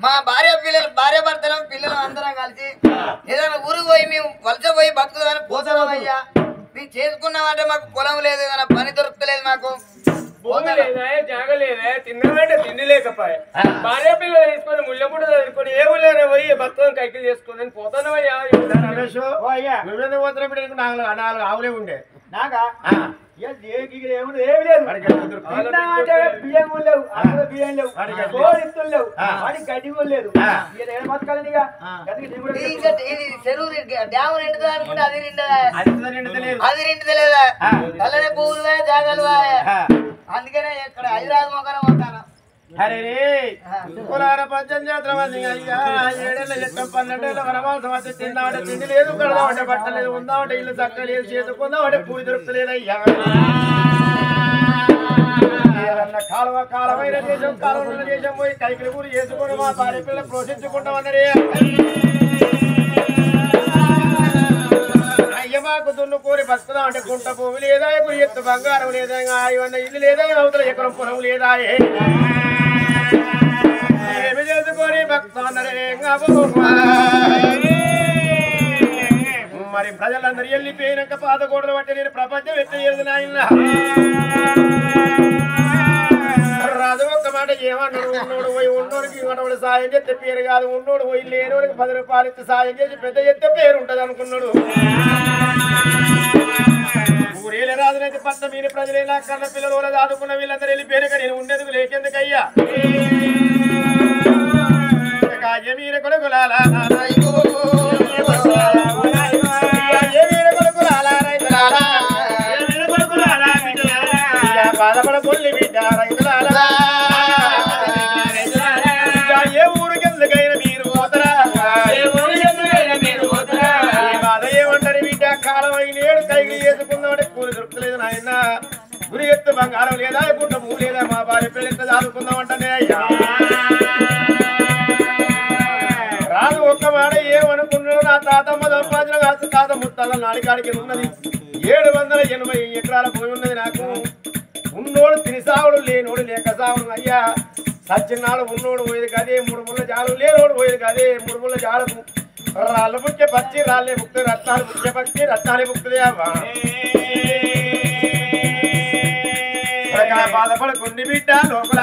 మా భార్య భర్తలం పిల్లలు అందరం కలిసి ఏదైనా ఊరికి పోయి మేము వలస పోయి బతుకుదామని పోతాం అయ్యా. మేము చేసుకున్నామంటే మాకు పొలం లేదు, ఏదైనా పని దొరుకుతలేదు మాకు. భూమి లేదా, జాగ లేదా, తిన్నామంటే తిండి లేకపోయా. భార్య పిల్లలు వేసుకొని ముళ్ళముడ చదువుకొని ఏ ఊళ్ళో పోయి బతుకం కైకిలు చేసుకొని పోతాను అయ్యా. నువ్వెందుకు పోతున్నా బిడ్డ? 4 ఆవులే ఉండే నాగా ఏమి లేదు. బియ్యం లేవు, అసలు బియ్యం లేవు, కోడిస్తులు లేవు, వాడి గడ్డి కూడా లేదు. ఏం బతకాలని ఇది చెరువు డ్యాము నిండుతుంది అనుకుంటే అది నిండుతలేదా? చల్లనే పువ్వులు జాగాలు. అందుకనే ఇక్కడ హైదరాబాద్ మొక్కనే పోతాను. అరే కులార పంచాయతీ మంది అయ్యా. 7 ఏళ్ళ ఎట్టం 12 ఏళ్ళ వనవాసం వస్తే తిన్నామంటే తిండి లేదు, కడదామంటే బట్ట లేదు, ఉందామంటే ఇల్లు చక్క లేదు, చేసుకుందామంటే పూడి దొరుకుతలేదయ్యా. కాలమైన దేశం కాలువల దేశం పోయి కైకిలు కూడి చేసుకుని మా భార్య పిల్లలు పోషించుకుంటామన్నారే. అయ్య మాకు దున్ను కోరి బతుకుదాం అంటే గుంట భూమి లేదా, గురి ఎత్తు బంగారం లేదా, ఇవన్న ఇల్లు లేదా, అవతల ఎకరం పొలం లేదా. ఏమి చేసుకొని భక్తాన్నరే. మరి ప్రజలందరూ వెళ్ళిపోయినాక పాదగోడలు బట్టి నేను ప్రపంచం ఎత్తలేదు నాయన. రాజు ఒక్క మాట ఏమన్నాడు? ఉన్నోడు పోయి ఉన్నోడికి ఉన్నోడు సాయం చేస్తే పేరు కాదు, ఉన్నోడు పోయి లేనోడికి 10 రూపాయలు ఇస్తే సాయం చేసి పెద్ద చేస్తే పేరు ఉంటది అనుకున్నాడు. ఊరేళ్ళ రాజునైతే పట్ల మీరు ప్రజలైనా కన్న పిల్లలు దాదుకున్న వీళ్ళందరూ వెళ్ళిపోయాక నేను ఉండేందుకు లేకెందుకయ్యా. మీరు కొడుకులాలా బాధపడకొల్లి బిడ్డ రైతులారా. ఏ ఊరికెందుకైనా మీరు పోతరా? బాధ ఏమంటారు బిడ్డ? కాలం అయిన 7 కైకి చేసుకుందామంటే కూలి దొరుకుతలేదు నాయన. గురి ఎత్తు బంగారం లేదా, గుంట భూ లేదా, మా భార్య పిల్లలు ఎంత చదువుకుందామంటే అయ్యా. రాదు ఒక్క మాట ఏమనుకున్నాడు? నా తాతమ్మ సంపాదన కాదు, తాతమ్మ ముత్తాల నాడికాడికి ఉన్నది 780 ఎకరాల భూమి ఉన్నది నాకు. ఉన్నోడు తిరిసావుడు లేనోడు లేక సావుడు అయ్యా. సచ్చినాడు ఉన్నోడు పోయేది కదే 3 ముళ్ళ జాలు, లేనోడు పోయేది కదే 3 ముళ్ళ జాలకు. రాళ్ళ ముఖ్య పచ్చి రాళ్ళే ముక్తి, రత్నాలు ముఖ్య పచ్చి రత్నాలే ముక్తులే అవ్వా. బాధపడకుండి బిడ్డ లోపల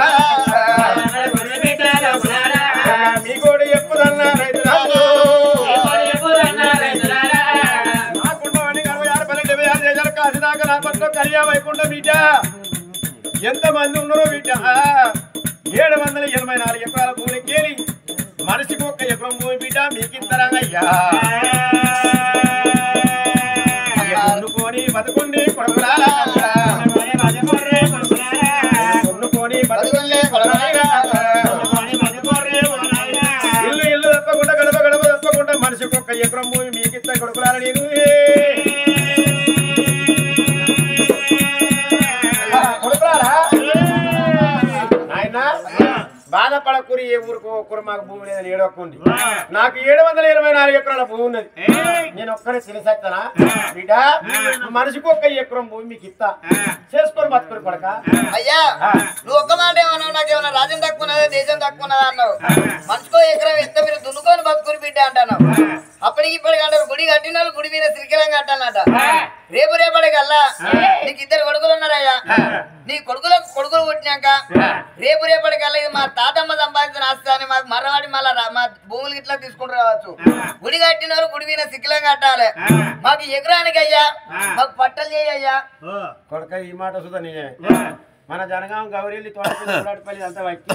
మీ కూడా ఎప్పుడన్నా రైతురాలు నాకుండవని 66 పల్లె 76 దేశాల కాసిదాకా నా పట్ల కలియా వైకుంఠ బిడ్డ ఎంతమంది ఉన్నారో బిడ్డ. 784 ఎకరాల భూమి కేలి మనిషికి 1 ఎకరం భూమి బిడ్డ మీకిస్తారయ్యా. కొనుక్కొని బతుకుండి కొడుకురాలా, కొనుక్కొని బతుకుండి కొడుకురాలా. ఇల్లు ఇల్లు తప్పకుండా గడప గడప తప్పకుండా మనిషికి 1 ఎకరం భూమి మీకిస్తా కొడుకురాలా. నేను కొడుకురాలా నాయన బాధపడకూరి. ఏ ఊరుకో ఒకరు మాకు భూమి లేదని ఏడొక్కండి. నాకు 724 ఎకరాల భూమి ఉన్నది. నేను ఒక్కడే తెలిసేస్తానా బిడ్డ? మనిషికి 1 ఎకరం భూమి మీకు ఇస్తా, చేసుకొని బతుకుని కొడక. అయ్యా నువ్వు ఒక్క మాట ఏమన్నావు, నాకేమన్నా రాజ్యం తక్కువన్నదా దేశం తక్కువన్నదా అన్నావు. మనిషికో ఎకరం ఎంత మీరు దున్నుకొని బతుకుని బిడ్డ అంటున్నావు. అప్పటికి ఇప్పటికి అంటారు గుడి కట్టిన వాళ్ళు గుడి మీద శ్రీకలం కట్టాలన్నట. రేపు రేపటికల్లా నీకు 2 కొడుకులు ఉన్నారయ్యా. నీ కొడుకులకు కొడుకులు పుట్టినాక రేపు రేపటికల్లా ఇది మా తాతమ్మ సంపాదించిన ఆస్తి అని మాకు మరవాడి మళ్ళా మా భూములకి ఇట్లా తీసుకుంటూ రావచ్చు. గుడి కట్టిన వాళ్ళు గుడి మీద శ్రీకలం కట్టాలి. మాకు ఎకరానికి అయ్యా మాకు పట్టలు చేయయ్యా. కొడక ఈ మాట సుధా నిజమే. మన జనగాం గౌరీలి తోటపల్లి అంతా వ్యక్తి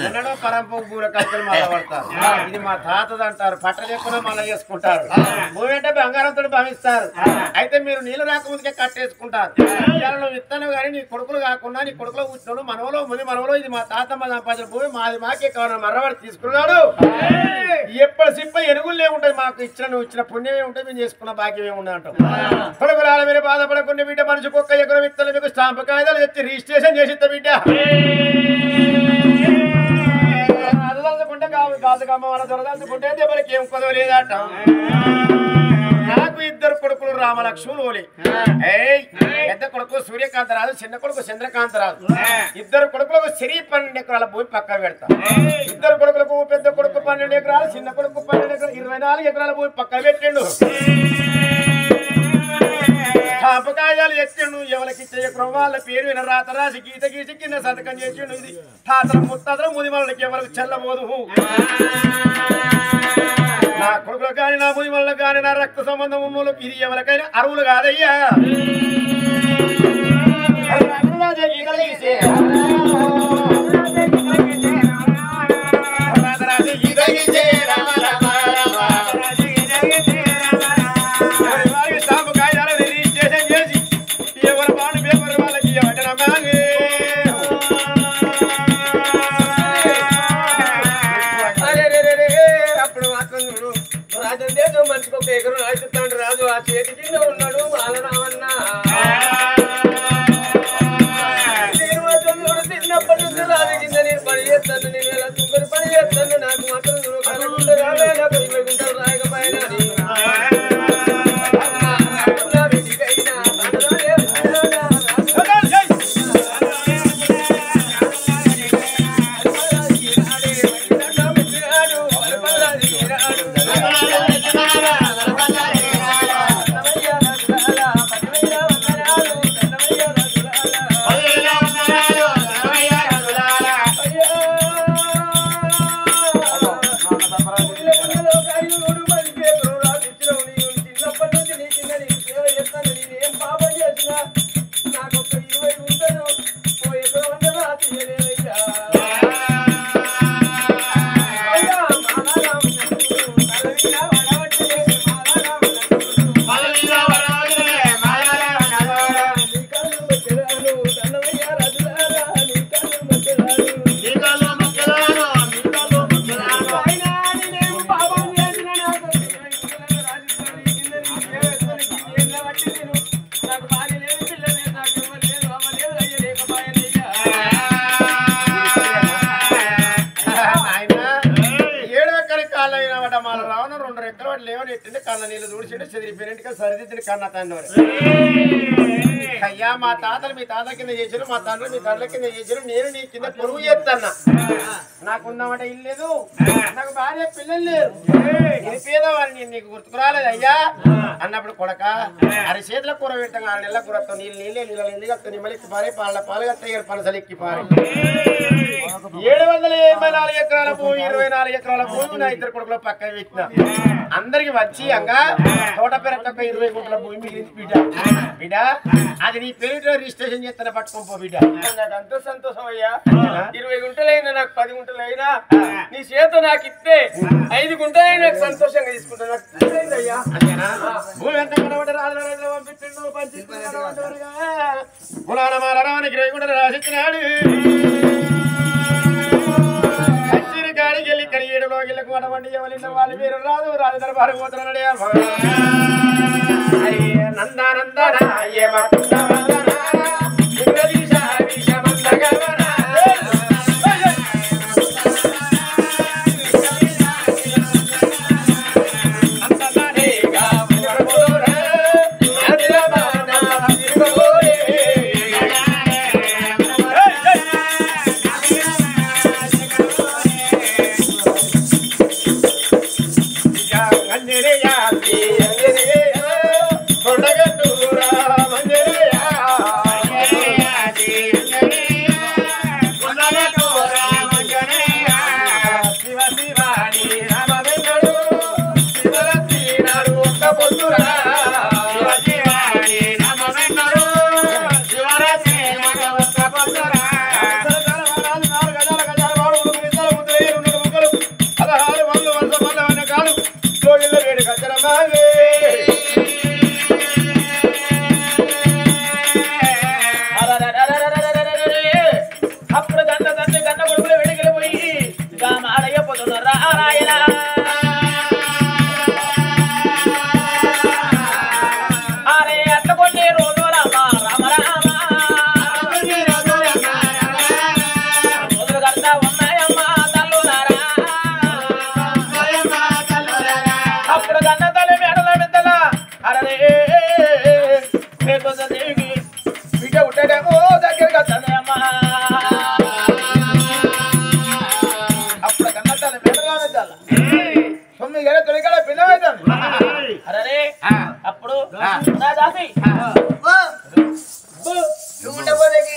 ఎన్నడో పరంప పూర కట్టెలు మళ్ళా పడతారు. ఇది మా తాతది అంటారు. పట్ట లేకుండా మళ్ళీ చేసుకుంటారు. భూమి అంటే బంగారంతో భావిస్తారు. అయితే మీరు నీళ్ళు రాకముందుకే కట్టేసుకుంటారు. నువ్వు ఇస్తాను కానీ నీ కొడుకులు కాకుండా నీ కొడుకులో కూర్చున్నాడు మనవలో ముందు మనవలో ఇది మా తాతమ్మ సంపాదించిన భూమి మాది మాకే కావాలి మర్రవాడు తీసుకున్నాడు. ఎప్పుడు సింప ఎనుగులే ఉంటాయి. మాకు ఇచ్చిన నువ్వు ఇచ్చిన పుణ్యమే ఉంటుంది, మేము చేసుకున్న భాగ్యం ఏముండే అంటాం. కొడుకురాల మీరు బాధపడకుండా బిడ్డ మనిషికి 1 ఎకరం ఇత్తలు మీకు స్టాంపు కాగితాలు తెచ్చి రిజిస్ట్రేషన్ చేసిద్దా బిడ్డ. అదలుకుంటే కాదుకమ్మ వాళ్ళ దొరదలుచుకుంటే దెబ్బలకి ఏం కుదవలేదట. నాకు 2 కొడుకులు రామలక్ష్ములు ఓలి. పెద్ద కొడుకు సూర్యకాంతరాజు, చిన్న కొడుకు చంద్రకాంతరాజు. 2 కొడుకులకు సిరి 12 ఎకరాల భూమి పక్క పెడతా. 2 కొడుకులకు పెద్ద కొడుకు 12 ఎకరాలు, చిన్న కొడుకు 12 ఎకరాలు, 24 ఎకరాల భూమి పక్క పెట్టిండు. తాపకాయాలు ఎత్తిండు. ఎవరికి ఎకరం వాళ్ళ పేరు విన రాత రాసి గీత గీసి కింద సంతకం చేసిండు. ఇది తాతల ముత్తాతల ముదిమలకి ఎవరికి చెల్లబోదు. నా కొడుకులకు కానీ నా ముదిమలకు కానీ నా రక్త సంబంధం ఉన్న ఇది ఎవరికైనా అరువులు కాదయ్యా. మనిషికి 1 ఎకరం రాసిస్తాడు రాజు. ఆ చేతి కింద ఉన్నాడు బాలరామన్న. చిన్నప్పటి నుంచి రాజు కింద నేను పని చేస్తాను, నేను ఎలా తుంగని పని చేస్తాను. నాకు మాత్రం రాలే, నాకు 20 గుంటలు రాయకపోయినా కాళ్ళ వినబడ్డ మాల రావణ 2 రెక్కలు వాడు లేవని ఎట్టింది కళ్ళ నీళ్ళు దూడిచిండు చెదిరిపోయినట్టుగా సరిదిద్దిని కన్న తండ్రి అయ్యా మా తాతలు మీ తాత కింద చేసారు మా తండ్రి మీ తండ్రి కింద చేసారు నేను నీ కింద పొరుగు చేస్తాన్నా నాకున్నామంటే ఇల్లు లేదు నాకు భార్య పిల్లలు లేరు పేదవాడిని నీకు గుర్తుకు రాలేదు అయ్యా అన్నప్పుడు కొడక అరి చేతుల కూర పెట్టాం 6 నెలల కూరతో నీళ్ళే ఎందుకు నిమ్మలెక్కి పారే పాలు కత్తాయి పనసలు ఎక్కి పారే 784 ఎకరాల భూమి 24 ఎకరాల భూమి నా 2 కొడుకుల పక్కన పెట్టిన అందరికి వచ్చి అంగా తోట పెరట 20 గుంటల భూమి మిగిలింది బిడ్డ అది నీ పేరులో రిజిస్ట్రేషన్ చేస్తానే పట్టుకోపో బిడ్డ నాకు అంత సంతోషం అయ్యా 20 గుంటలైనా నాకు 10 గుంటలైనా నీ చేత నాకు ఇస్తే 5 గుంటలైనా నాకు సంతోషంగా తీసుకుంటాను అయ్యా భూమి ఎంత కనబడి రాజు పంపించిండు పురాణ మాలరానికి 20 గుంటలు రాసిచ్చినాడు గాడికి వెళ్ళి కరిగేడులో గిళ్ళకు అటువంటి ఎవరిన వాళ్ళ పేరు రాదు రాజు దర్బారు పోతున్నాడే నందానందన అప్పుడు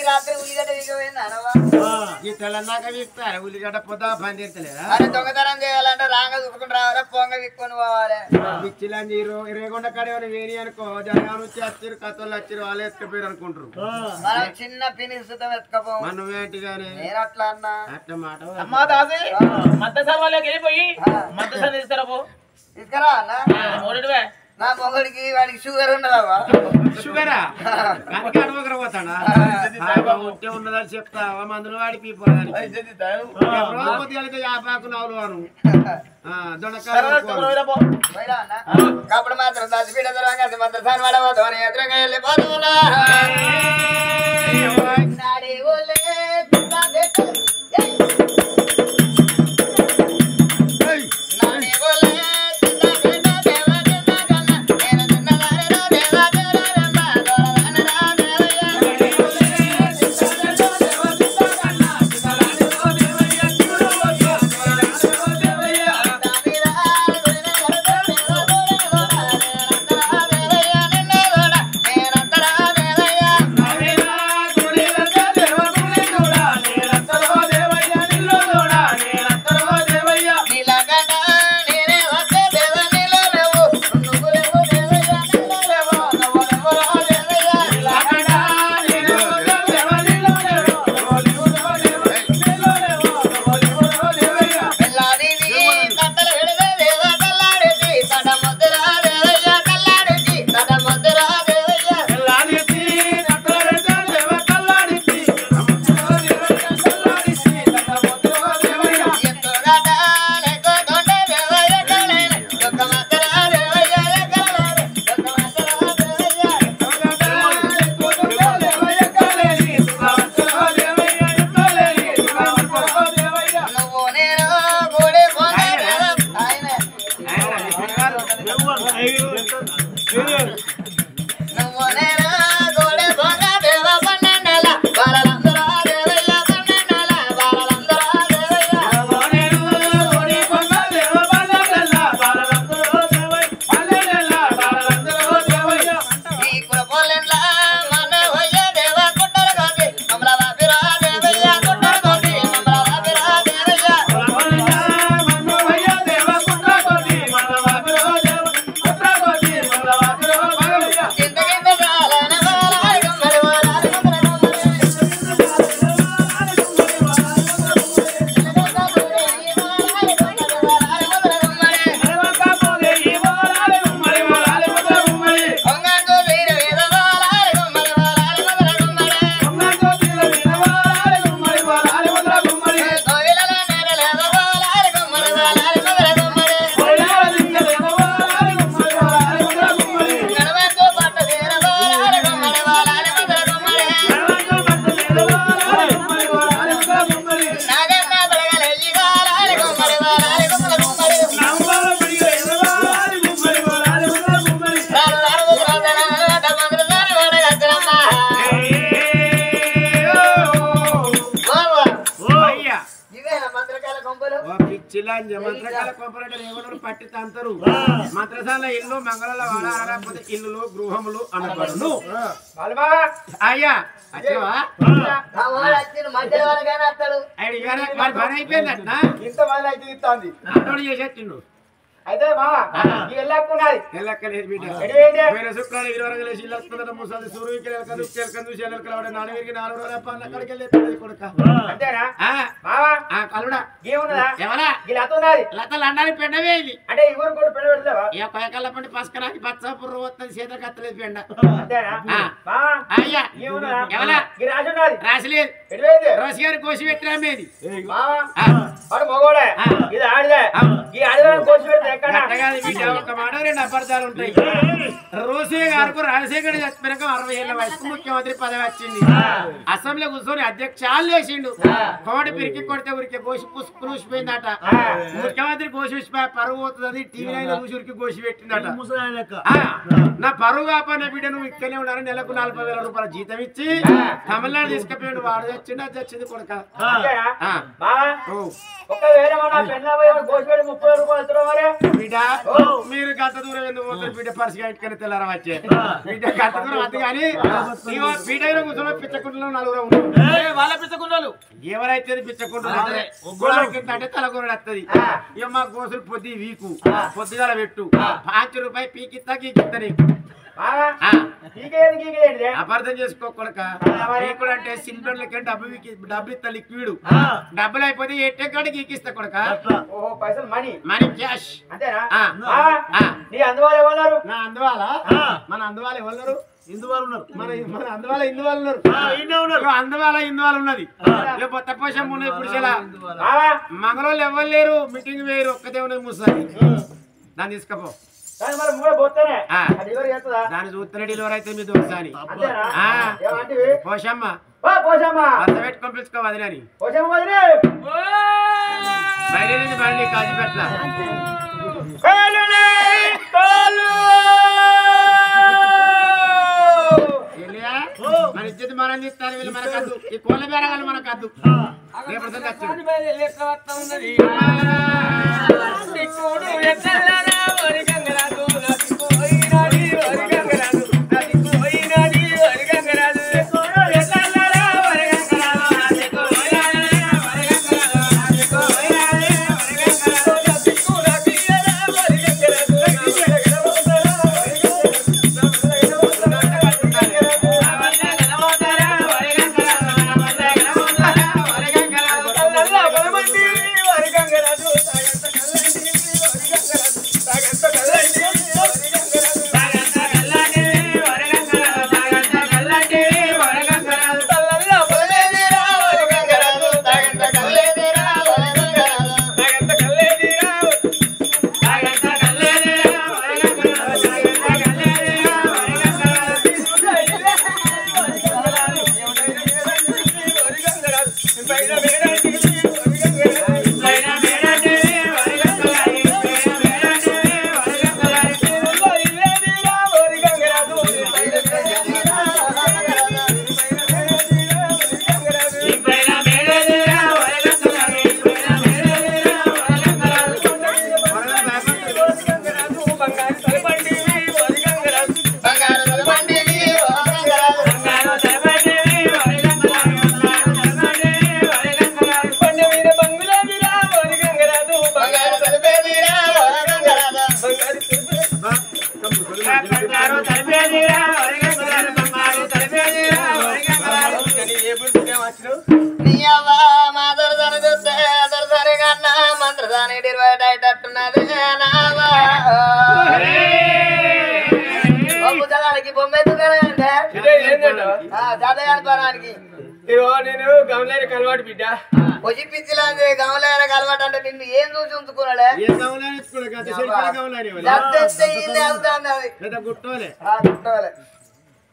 రాత్రి ఉల్లిగడ్డ దిగపోయింది అనవా ఈ తెల్లన్నాక విక్తారు ఉల్లిగడ్డ పొద్దా పని తీర్తలేదా అరే దొంగతనం చేయాలంటే రాంగ చూసుకుని రావాలి పొంగ విక్కొని పోవాలి పిచ్చిలంది 20 గుంట కడేవని వేని అనుకో జనాలు వచ్చి వచ్చారు కథలు వచ్చారు వాళ్ళు ఎత్తుకపోయారు అనుకుంటారు మనం చిన్న పినిసుతం ఎత్తుకపో మనం ఏంటిగానే నేను అట్లా అన్నా అట్లా మాట అమ్మా దాసి మద్దసా వాళ్ళకి వెళ్ళిపోయి మద్దసా తీస్తారా పో తీసుకురా అన్న మూడువే నా మొగుడికి వాడికి షుగర్ ఉండదవా షుగరా కనుక అడవకర పోతాడా ఉంటే ఉన్నదని చెప్తావా మందులు వాడికి రోజు యాపాకు నవ్వులు అను అప్పుడు మాత్రం దశపీఠ దొరకాసి మంత్రసాన్ వాడవద్దు అని ఎదురుగా వెళ్ళిపోతున్నా గుడి నువ్వునేరా గోడె దొంగ దేవ పన్నెండేళ్ళ బాలలందరూ దేవయ్య పన్నెండేళ్ళ బాలలందరూ దేవయ్య ఈ కులపోలెండ్ల మన వయ్య దేవ కుట్టలు కోసి అమలవాపిరా దేవయ్య కుట్టలు కోసి అమలవాపిరా దేవయ్య కింద కింద చాలన బాలారి గుమ్మడి బాలారి గుమ్మడి ఒంగంగు వీరు వీర బాలారి గుమ్మడి బాలారి గుమ్మడి కోయిలల నేరలేద బాలారి గుమ్మడి బాలారి గుమ్మడి గణవంతు పట్టు వీర బాలారి గుమ్మడి బాలారి గుమ్మడి నాగన్న బడగలెయ్యి బాలారి గుమ్మడి బాలారి గుమ్మడి రాను రాను రాజన డమంగుల దాని వడగచ్చనమ్మ ఇవేనా మంత్రకాల కొంపలు మంత్రకాల కొంపలంటే ఎవరు పట్టి తంతరు మంత్రశాల ఇల్లు మంగళ వాడ ఆడకపోతే ఇల్లులు గృహములు అనబడును అయ్యా వచ్చావా వచ్చిన మధ్యలో వరగానే వస్తాడు పని అయిపోయిందట ఇంత మంది అయితే ఇస్తుంది అతడు చేసేట్టిండు అయితే మామ ఈ ఎల్లక్కున్నది ఎల్లక్కలేదు బిడ్డ ఎడివేంటి వేరే శుక్రాలు 20 వరకు లేచి ఇల్లు వస్తుందట ముసలి సూర్యుకి ఎలకలు 4 రోజులు వెళ్ళి కొడుక అంతేనా ఆ, మామ ఆ, కలుడా ఏమున్నదా ఎవరా ఈ లత ఉన్నది లతలు అన్నారి పెండవే ఇది అంటే ఎవరు కూడా పెళ్ళి పెడతావా ఇక కొయకల్ల పండి పసుకరాకి పచ్చపుర్రు వస్తుంది చేతులు కత్తలేదు పెండ అంతేనా ఆ. మామ అయ్యా ఏమున్నదా ఎవరా ఈ రాజు ఉన్నది రాసలేదు ఎడివేంటి రోసి గారి కోసి పెట్టిరామేది మామ వాడు మగోడే ఇది ఆడిదే ఈ ఆడిదాన్ని కోసి పెడితే ఎక్కడ అట్టగాది బిడ్డ ఒక మాట 2 అపార్థాలు ఉంటాయి రోసే గారికి రాజశేఖర్ చచ్చిపోయాక 60 ఏళ్ల వయసు ముఖ్యమంత్రి పదవి వచ్చింది అసెంబ్లీ కూర్చొని అధ్యక్షాలు చేసిండు కోడి పిరికి కొడితే ఉరికి కోసి పుసుకుపోయిందట ముఖ్యమంత్రి కోసి పరువు పోతుంది టీవీ నైన్ చూసి ఉరికి కోసి పెట్టిందట నా పరువు కాపనే బిడ్డ నువ్వు ఇక్కడనే ఉన్నారు నెలకు 40,000 రూపాయల జీతం ఇచ్చి తమిళనాడు తీసుకుపోయాడు వాడు తెచ్చిండు అది తెచ్చింది కొడుక అంతేనా ఆ. మామ ఓ. ఒకవేళ మన పెళ్ళ కోసి పెట్టి 30 రూపాయలు ఇస్తున్నావు మరి బిడ్డ మీరు గంట దూరం ఎందుకు పోతారు బిడ్డ పరిస్థితి ఇటుకని తెల్లారా వచ్చే బిడ్డ గంట దూరం వద్దు కానీ ఇగో బిడ్డ కూర్చొని పిచ్చకుంటలో 4 ఉంటారు వాళ్ళ పిచ్చకున్నాలు ఎవరైతే పిచ్చకుంటారు అంటే తలకూర వస్తుంది ఇక మా గోసులు పొద్దు వీకు పొద్దుగాల పెట్టు ₹5 పీకిస్తా గీకిస్తా నీకు గీకేది అపార్థం చేసుకోకూడక ఇప్పుడు అంటే సిలిండర్ లెక్క డబ్బు ఇస్తా లిక్విడ్ డబ్బులు అయిపోతే ఎట్టే కాడ గీకిస్తా కొడక ఓహో పైసలు మనీ మనీ క్యాష్ అంతేనా ఆ. నీ అందువల్ల ఏమన్నారు నా అందువాల మన అందువాల ఎవరు ఇందువాళ్ళు ఉన్నారు మన అందువాల ఇందువాళ్ళు ఉన్నారు అందువాల ఇందువాళ్ళు ఉన్నది కొత్త పోషం ఉన్నది పురుషుల మంగళవాళ్ళు ఎవరు లేరు మీటింగ్ వేయరు ఒక్కదే ఉన్నది ముసలి దాన్ని తీసుకపో కానీ మరి మూడ పోతేనే ఆ. అది ఎవరు చేస్తుందా దాన్ని చూస్తున్న డెలివరీ అయితే మీ దోసాని అంతేనా ఆ. ఏమంటివి పోషమ్మ పోషమ్మా భర్త పెట్టుకొని పిలుచుకోవాలి అని పోషమ్మ వదిలే బయలుదేరింది బండి కాజీపేట్ల మన ఇచ్చేది మనం తీస్తారు వీళ్ళు మనకద్దు ఈ కోళ్ళ బేరగాళ్ళు మనకద్దు రేపటి ఉన్నది దిక్కుడు ఎక్కడరా వరి గంగరాజు నదిపోయినాడి వరి గంగరాజు నదిపోయినాడి వరి గంగరాజు దిక్కుడు ఎక్కడరా వరి గంగరాజు నదిపోయినాడి వరి గంగరాజు నదిపోయినాడి వరి గంగరాజు దిక్కుడు తీయరా వరి గంగరాజు వరి గంగరాజు పుస్తకాలకి బొమ్మ ఎందుకనే అంటే ఇదే ఏంటంట జాతకానికి ఇగో నేను గమలేని కలవాడు బిడ్డ వచ్చి పిచ్చిలాంటి గమలైన కలవాటు అంటే నిన్ను ఏం చూసి ఉంచుకున్నాడే అవుతాంది అది గుట్టోలే గుట్టోలే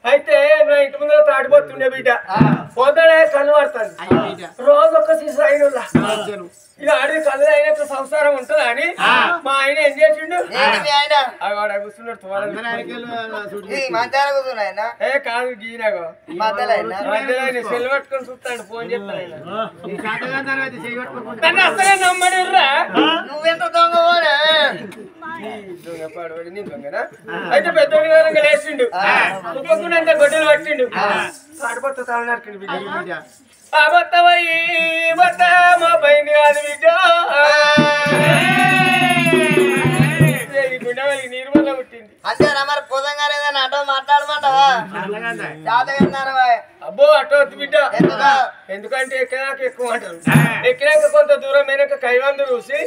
అయితే నా ఇంటి ముందు తాడిపోతుండే బిడ్డ పోతాడే కళ్ళు పడుతుంది రోజు ఒక్క సీసా అయిన ఇక ఆడి కళ్ళు అయినట్టు సంసారం ఉంటుందా అని మా ఆయన ఏం చేసిండు వాడు కూర్చున్నాడు ఏ కాదు గీనాగో మధ్యలో సెల్ పట్టుకొని చూస్తాడు ఫోన్ చెప్తాను నన్ను అసలే నమ్మడిర్రా నువ్వెంత దొంగ పాడబడి నీ దొంగనా అయితే పెద్ద విధానంగా లేచిండు కుప్పకుండా గొడ్డలు పట్టిండు తాడిపోతా తాళ నరికిండు బిడ్డ అబద్ధమయ్యి బట్ట మా పైన కాదు బిడ్డ గుండె వాళ్ళకి నీరు వల్ల పుట్టింది అంతేనా మరి పొదంగా లేదని అటో మాట్లాడమంటావా జాతకన్నారా అబ్బో అటో బిడ్డ ఎందుకంటే ఎక్కినాక ఎక్కువ అంటారు ఎక్కినాక కొంత దూరం అయినాక కైవందు చూసి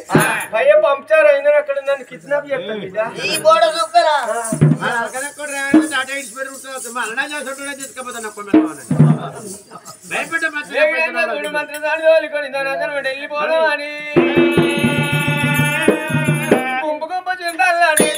పయ్య పంపుతారు అయిందని అక్కడ నన్ను కిడ్నాప్ చేస్తాను బిడ్డ ఈ గోడ చూస్తారా మంత్రి దాని తోలుకొని దాని వెళ్ళిపోదాం అని గుంపు గుంపు చింతాలని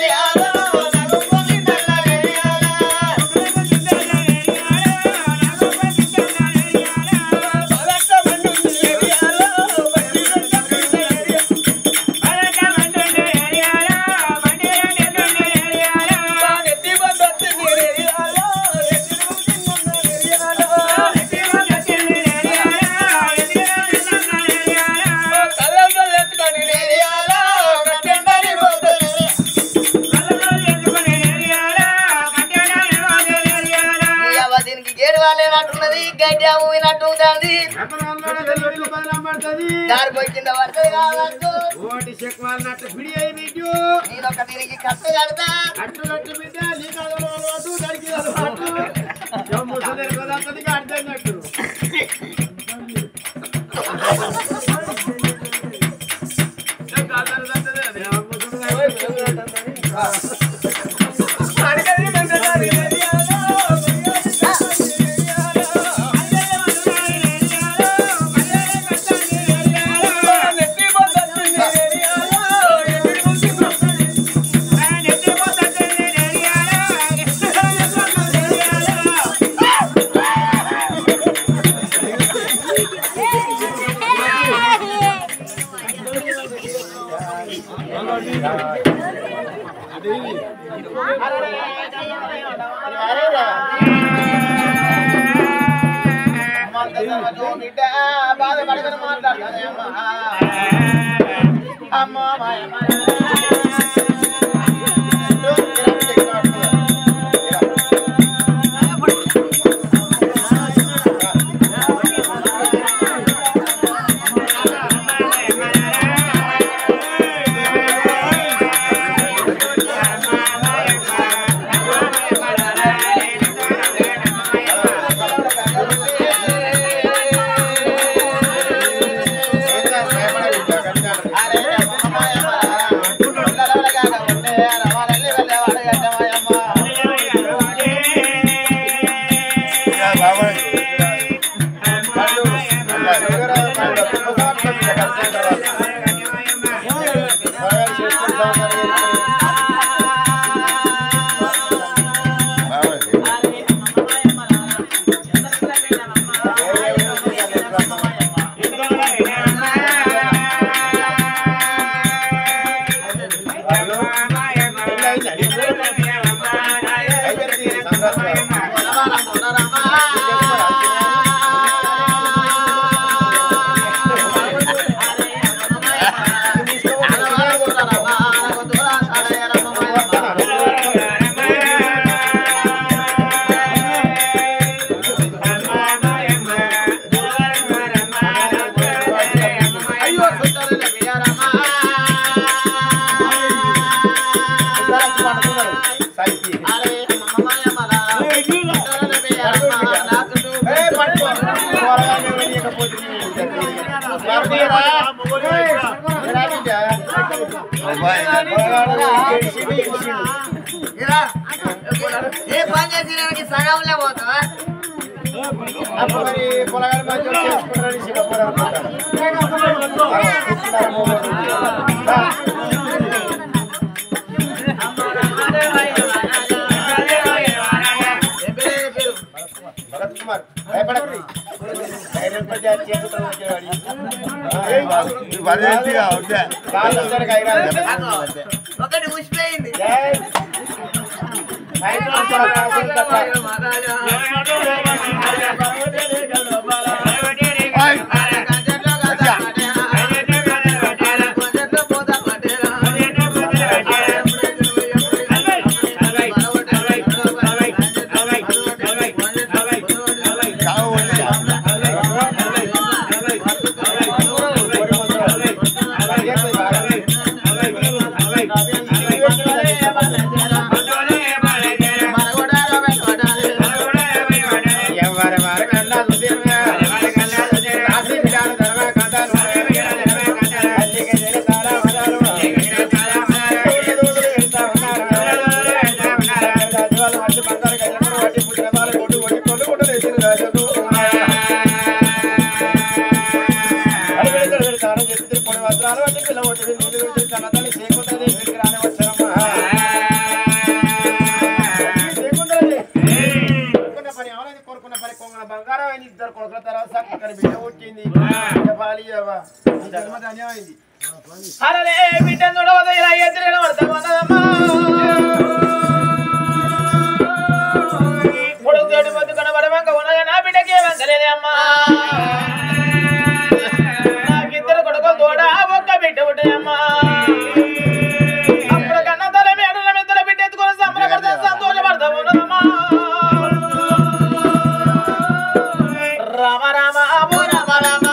కింద పడుతుంది కావచ్చు ఓటి చెక్వాలన్నట్టు పిడి అయి బిడ్డు నేను ఒక దీనికి కట్టు కడతా అట్టు బిడ్డ నీ కాలంలో దానికి ముసలి కదా అర్థమైనట్టు బాధపడదని మాట్లాడతానే అమ్మా ఇలా ఏ పని చేసి సగంలో పోతావా అప్పుడు మరి పొలగాలి మధ్య చేసుకుంటారని సింగపూర్ భరత్ కుమార్ భయపడకండి ఒకటి ముసిపోయింది బంగారం అయిన ఇద్దరు కొడుకుల తర్వాత సక్కని బిడ్డ పుట్టింది ధన్యమైంది అరే బిడ్డ చూడవద్దు ఇలా ఎదురైన పడతామన్నదమ్మా ఇప్పుడు తోటి పొద్దు కనబడమంక ఉన్నది నా బిడ్డకి వంకలేదే అమ్మా నాకిద్దరు కొడుకులు తోడ ఒక్క బిడ్డ పుట్టినమ్మా అప్పుడు కన్నా తల మేడల మీద బిడ్డ ఎత్తుకొని సంబరపడతా సంతోషపడతా ఉన్నదమ్మా రామ రామ ఓ రామ రామ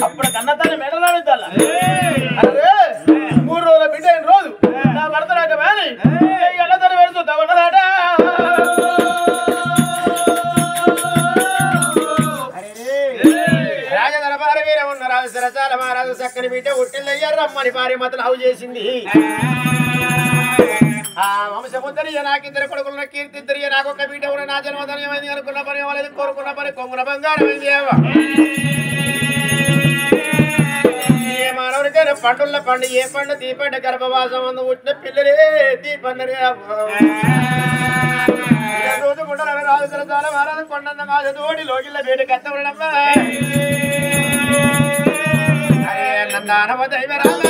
అప్పుడు కన్నతల్లి మెడలో అరే 3 రోజుల బిడ్డ రోజు నా భర్త నాకు వేని ఎలా తను వెళ్తుందా ఉన్నదాట రాజదరబార వీర ఉన్న రాజు సరసాల మహారాజు చక్కని బిడ్డ ఉట్టిల్లయ్యారు రమ్మని భార్య మతలు హౌ చేసింది ఆ వంశముద్దరియ నాకిద్దరు కొడుకున్న కీర్తిద్దరియ నాకొక బిడ్డ ఉన్న నా జన్మధన్యమైంది అనుకున్న పని వాళ్ళది కోరుకున్న పని కొంగున బంగారమైంది ఏ మానవుడికైనా పండుల పండు ఏ పండు దీపండు గర్భవాసం అందు పుట్టిన పిల్లలే దీపన్నరే రోజు గుండెల రాజు సరసాల మహారాజు కొండంద కాదు తోడి లోకిళ్ళ వేడి కత్తవడమ్మా అరే నందానవ దైవరామ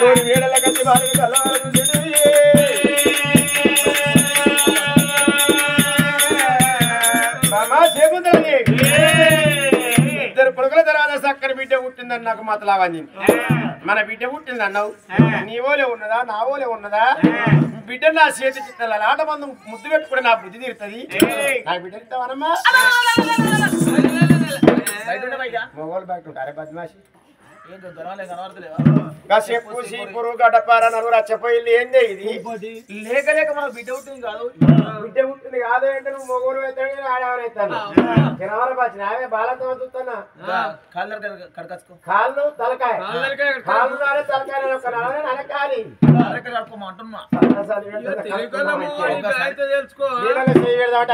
కోడి వేడల కట్టి బాలిని కల్లారు మామా చేకుందని ఇద్దరు కొడుకుల తర్వాత చక్కని బిడ్డ పుట్టిందని నాకు మతలావని మన బిడ్డ పుట్టింది అన్నావు నీ ఓలే ఉన్నదా నా ఓలే ఉన్నదా బిడ్డ నా చేతి చిత్తాల ఆట మందు ముద్దు పెట్టుకుని నా బుద్ధి తీరుతుంది నా బిడ్డ ఇస్తావనమ్మా మొగోళ్ళు బయట ఉంటారే బద్మాషి చెప్పు సీపురు గడపార నలుగురు రచ్చపోయి ఏందే ఇది లేక లేక మన బిడ్డ ఉంటుంది కాదు బిడ్డ పుట్టింది కాదు అంటే నువ్వు మొగోడు అవుతాడు ఆడవనవుతాను జనవరం వచ్చి నావే బాలతో చూస్తున్నా కడకచ్చుకో కాళ్ళు తలకాయ కాళ్ళు నానే తలకాయ ఒక నడవని అనకాలి అంటున్నా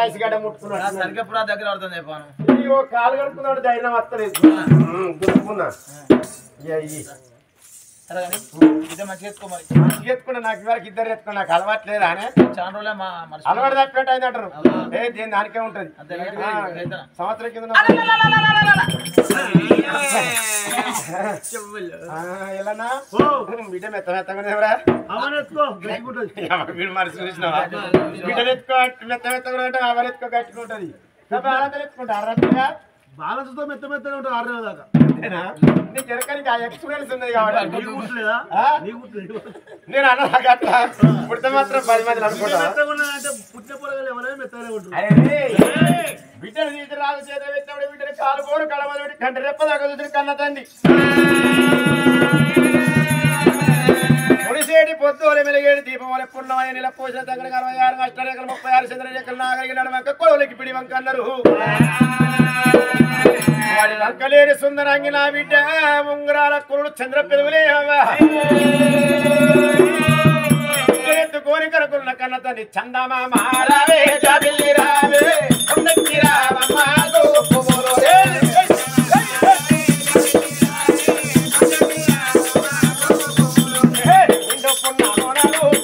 ఐసిగడ్డ ముట్టుకున్నాడు సరిగ్గా దగ్గర పడుతుంది చెప్పాను కాలు కడుపుకున్నాడు ధైర్యం వస్తలేదు గుర్తుకున్నా ఇదే మంచిగా ఎత్తుకో మరి ఎత్తుకున్నా నాకు ఇవరకు ఇద్దరు ఎత్తుకున్నా నాకు అలవాట్లేదా అని చాలా రోజులే అలవాటు తప్పినట్టు అయింది అంటారు ఏ దేని దానికే ఉంటది సంవత్సరం కింద ఎలానా బిడ్డ మెత్త మెత్తగా వీడు మరి చూసినావా బిడ్డను ఎత్తుకో మెత్త మెత్తగా అంటే అవరెత్తుకో గట్టుకుంటది ఎత్తుకుంటా అర్రగా బాలతో మెత్త మెత్తగా ఉంటుంది 6 నెలల దాకా నీకు ఎరకనికి ఆ ఎక్స్పీరియన్స్ ఉంది కాబట్టి నేను అన్నదాకా అట్లా పుడితే మాత్రం 10 మంది అనుకుంటా పుట్టిన పొరగలు ఎవరైనా మెత్తగానే ఉంటుంది బిడ్డను తీసి రాజు చేత పెట్టినప్పుడు బిడ్డని కాలు పోరు కడమలు పెట్టి కంటి రెప్పదాకా చూసిన కన్న తండ్రి పొడిసేటి పొద్దులే మెలిగేడి దీపం వల్ల పున్నమైన నెల పోసిన దగ్గర 66 అష్టరేఖలు 36 చంద్రరేఖలు నాగరికి నడవంక కొడవలకి పిడి వంక అన్నారు వాడి వంకలేని సుందరంగి నా బిడ్డ ఉంగరాల కురుడు చంద్ర పెదవులే కోరి కనుకున్న కన్న తండ్రి చందమా మారావే జాబిల్లి రావే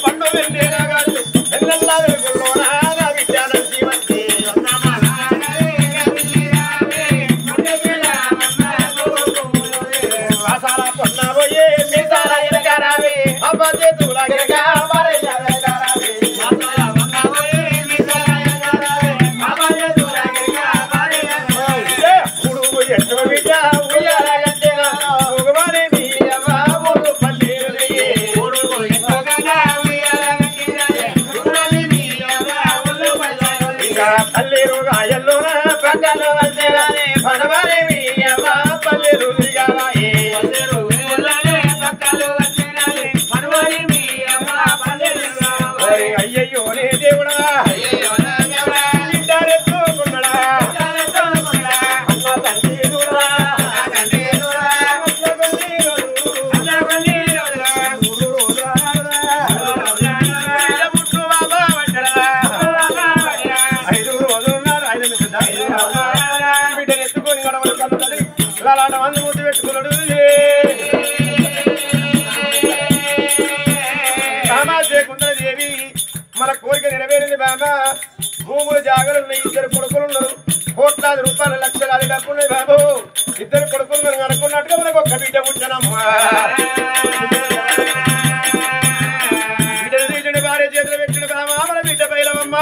పండు వెళ్ళేలాగాడు ఎల్లల్లా అయ్యయ్యో నే దేవుడా మన కోరిక నెరవేరింది బాబా భూములు జాగరులు ఇద్దరు కొడుకులు ఉన్నారు కోట్లాది రూపాయల లక్షలాది డబ్బులు బాబు ఇద్దరు కొడుకులు అనుకున్నట్టుగా మనకు ఒక్క బిడ్డ పుట్టనమ్మా బిడ్డలు తీసిన భార్య చేతులు పెట్టిన బాబా మన బిడ్డ పైలవమ్మ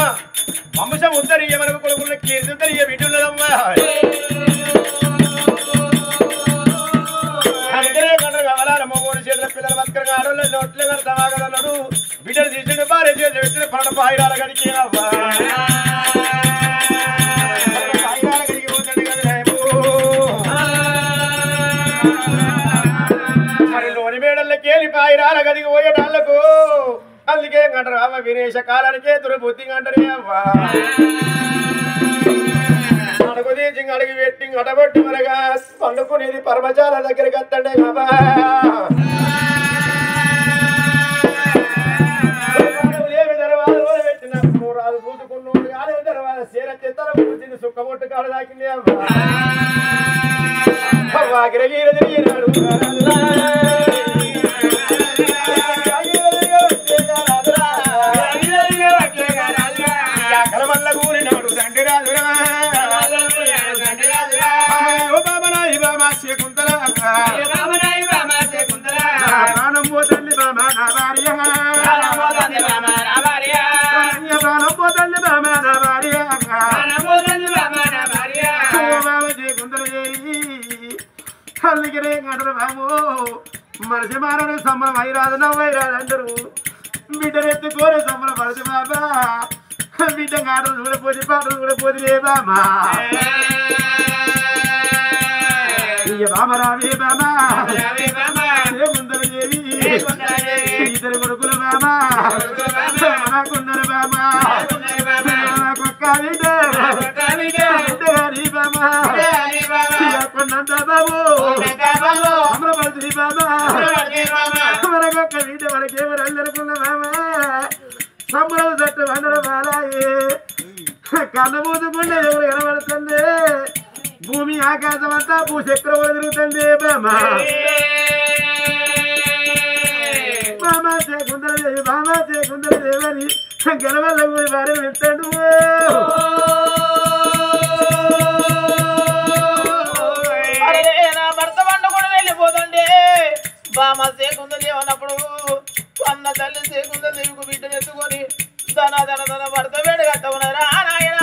వంశం ఉత్తరీయ మనకు కొడుకున్న కీర్తి ఉత్తరీయ బిడ్డున్నదమ్మా మగోడు చేతుల పిల్లలు బతకగా ఆడోళ్ళు నోట్లే కడతావాగలన్నాడు బిడ్డలు తీసిన భార్య చేతులు పెట్టిన పడ పాయిరాల గడికి మరి లోని మేడల్లకేలి పాయిరాల గదికి పోయేటాళ్లకు అందుకే అంటారు అవ్వ వినేశ కాలానికే దురబుద్ధి అంటారే అవ్వా అడుగు తీసి అడిగి పెట్టి అడబట్టి మనగా పండుకునేది పరమచాల దగ్గరికి వస్తాడే బాబా ఏమి దర్వాజలో పెట్టిన రాదు పూసుకున్నాడు కాలేదు దర్వాజ సీర చెత్తల కూర్చింది సుక్కబొట్టు కాడు దాకింది అవ్వా గిరగీర తిరిగినాడు కలమల్ల కూరినాడు తండ్రి రాజురా ప్రాణం పోతుంది పోతుంది బామా నా భార్య ప్రాణం పోతుంది బామా నా భార్య బాబాజీ గుందరు చేయి అందుకనే అంటారు బాబు మనిషి మారని సంబరం అయిరాదు నవ్వైరాదు అంటారు బిడ్డనెత్తుకోరే సంబరం పడితే బాబా బిడ్డ ఆటలు చూడపోతే పాటలు చూడపోతే రే బామా బామ రావే బామా గుందరు చేయి ఇద్దరు కొడుకులు బామా కొందరు బామా కుక్క బామా కొన్నంత బాబు అమరపడుతుంది బాబా మనకొక్క వీట మనకేమరందరుకున్న బాబా సంబరం చెట్టు వందర బాలాయే కన్న మూసుకుంటే ఎవరు కనబడుతుంది భూమి ఆకాశం అంతా భూచక్రం తిరుగుతుంది బామా బామా చేకుందరు బామా చేకుందరు దేవని గెలవల్ల ఊరి వారిని వెళ్తాడు నా భర్త వంట కూడా వెళ్ళిపోతుండే బామ సేకుందని అన్నప్పుడు అన్న తల్లి సేకుందని నీకు బిడ్డను ఎత్తుకొని తన భర్త వేడి కట్ట ఉన్నారా నాయన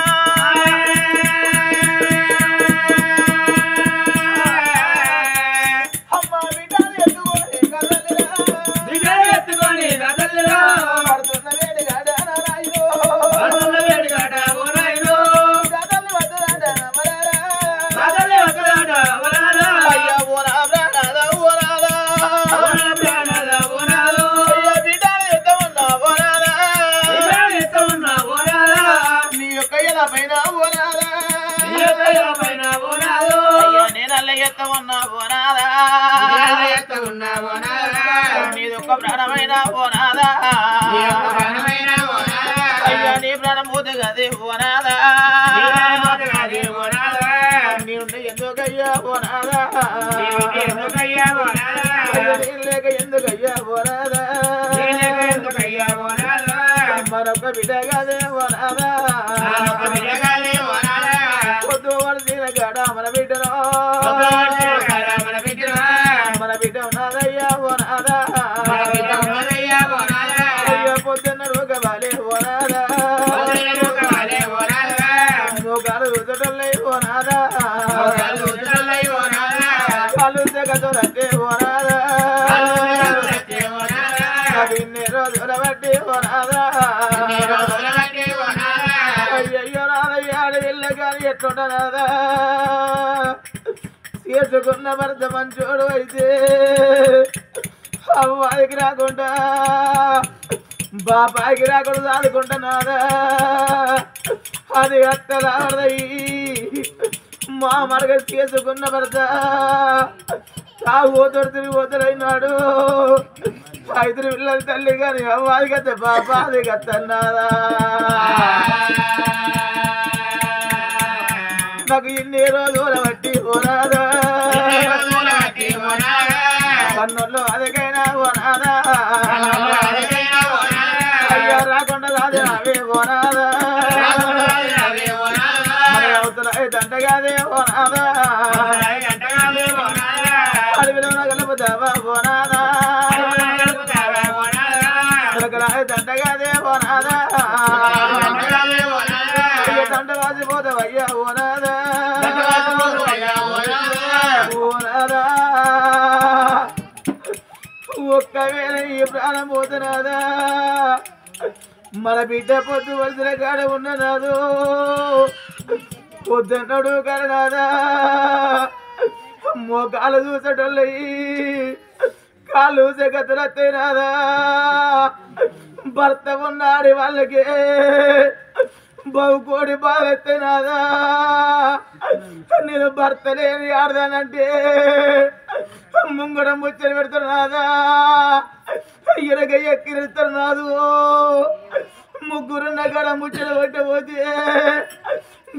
అమ్మ బిడ్డను ఎత్తుకొని పడుతున్న వేడి గడ్డ రాయో నీదొక్క ప్రాణమైన ఓనాదా అయ్యా నీ ప్రాణం పోతే కదే ఓనాదా నీవుంటే ఎందుకయ్యా ఓనాదా లేక ఎందుకయ్యా ఓనాదా మరొక బిడ్డ కదే ఓనాదా పొద్దు వడిసిన గడ మన బిడ్డను మన బిడ్డ ఉన్నదయ్యా ఓనాదా అయ్యా పొద్దున్న రోగ బాలే ఓనాదా మోగాలు రుద్దటల్లే ఓనాదా కాలు జగతులంటే ఓనాదా ఇన్ని రోజుల బట్టి ఓనాదా అయ్యయ్యో నాదయ్యా ఇళ్ళ కానీ ఎట్లుంటనాదా చేసుకున్న భర్త మంచోడు అయితే అమ్మాయికి రాకుండా బాబాయికి రాకుండా సాదుకుంటున్నాదా అది అత్తలాడదయ్యి మా మరగ చేసుకున్న భర్త తాగుతోడు తిరిగి వదిలైనాడు ఐదు పిల్లల తల్లి కానీ అమ్మాయి గత బాబాది గత్తన్నాదా నాకు ఇన్ని రోజుల బట్టి ఓనాదా కన్నుల్లో అదకైనా ఓనాదా అయ్యా రాకుండా రాదే ఓనాదా మన అవతల దండగాదే ఓనాదా అడవిలో గలపుతావా ఓనాదా దండగాదే ఓనాదా దండ రాసిపోతావయ్యా ఓనాదా ఓనాదా ఒక్కవేళ ఈ ప్రాణం పోతున్నదా మన బిడ్డ పొద్దు వలసిన కాడ ఉన్ననాదు పొద్దున్నాడు కరణాదా మోకాలు చూసేటోళ్ళయి కాళ్ళు జగతులత్తేనాదా భర్త ఉన్నాడు వాళ్ళకి బహుకోడి బాధెత్తేనాదా నేను భర్త లేని ఆడదానంటే ముంగడ ముచ్చట పెడుతున్నాదా ఎరగ ఎక్కిరిస్తున్నాదు ముగ్గురున్న గడ ముచ్చట పెట్టబోతే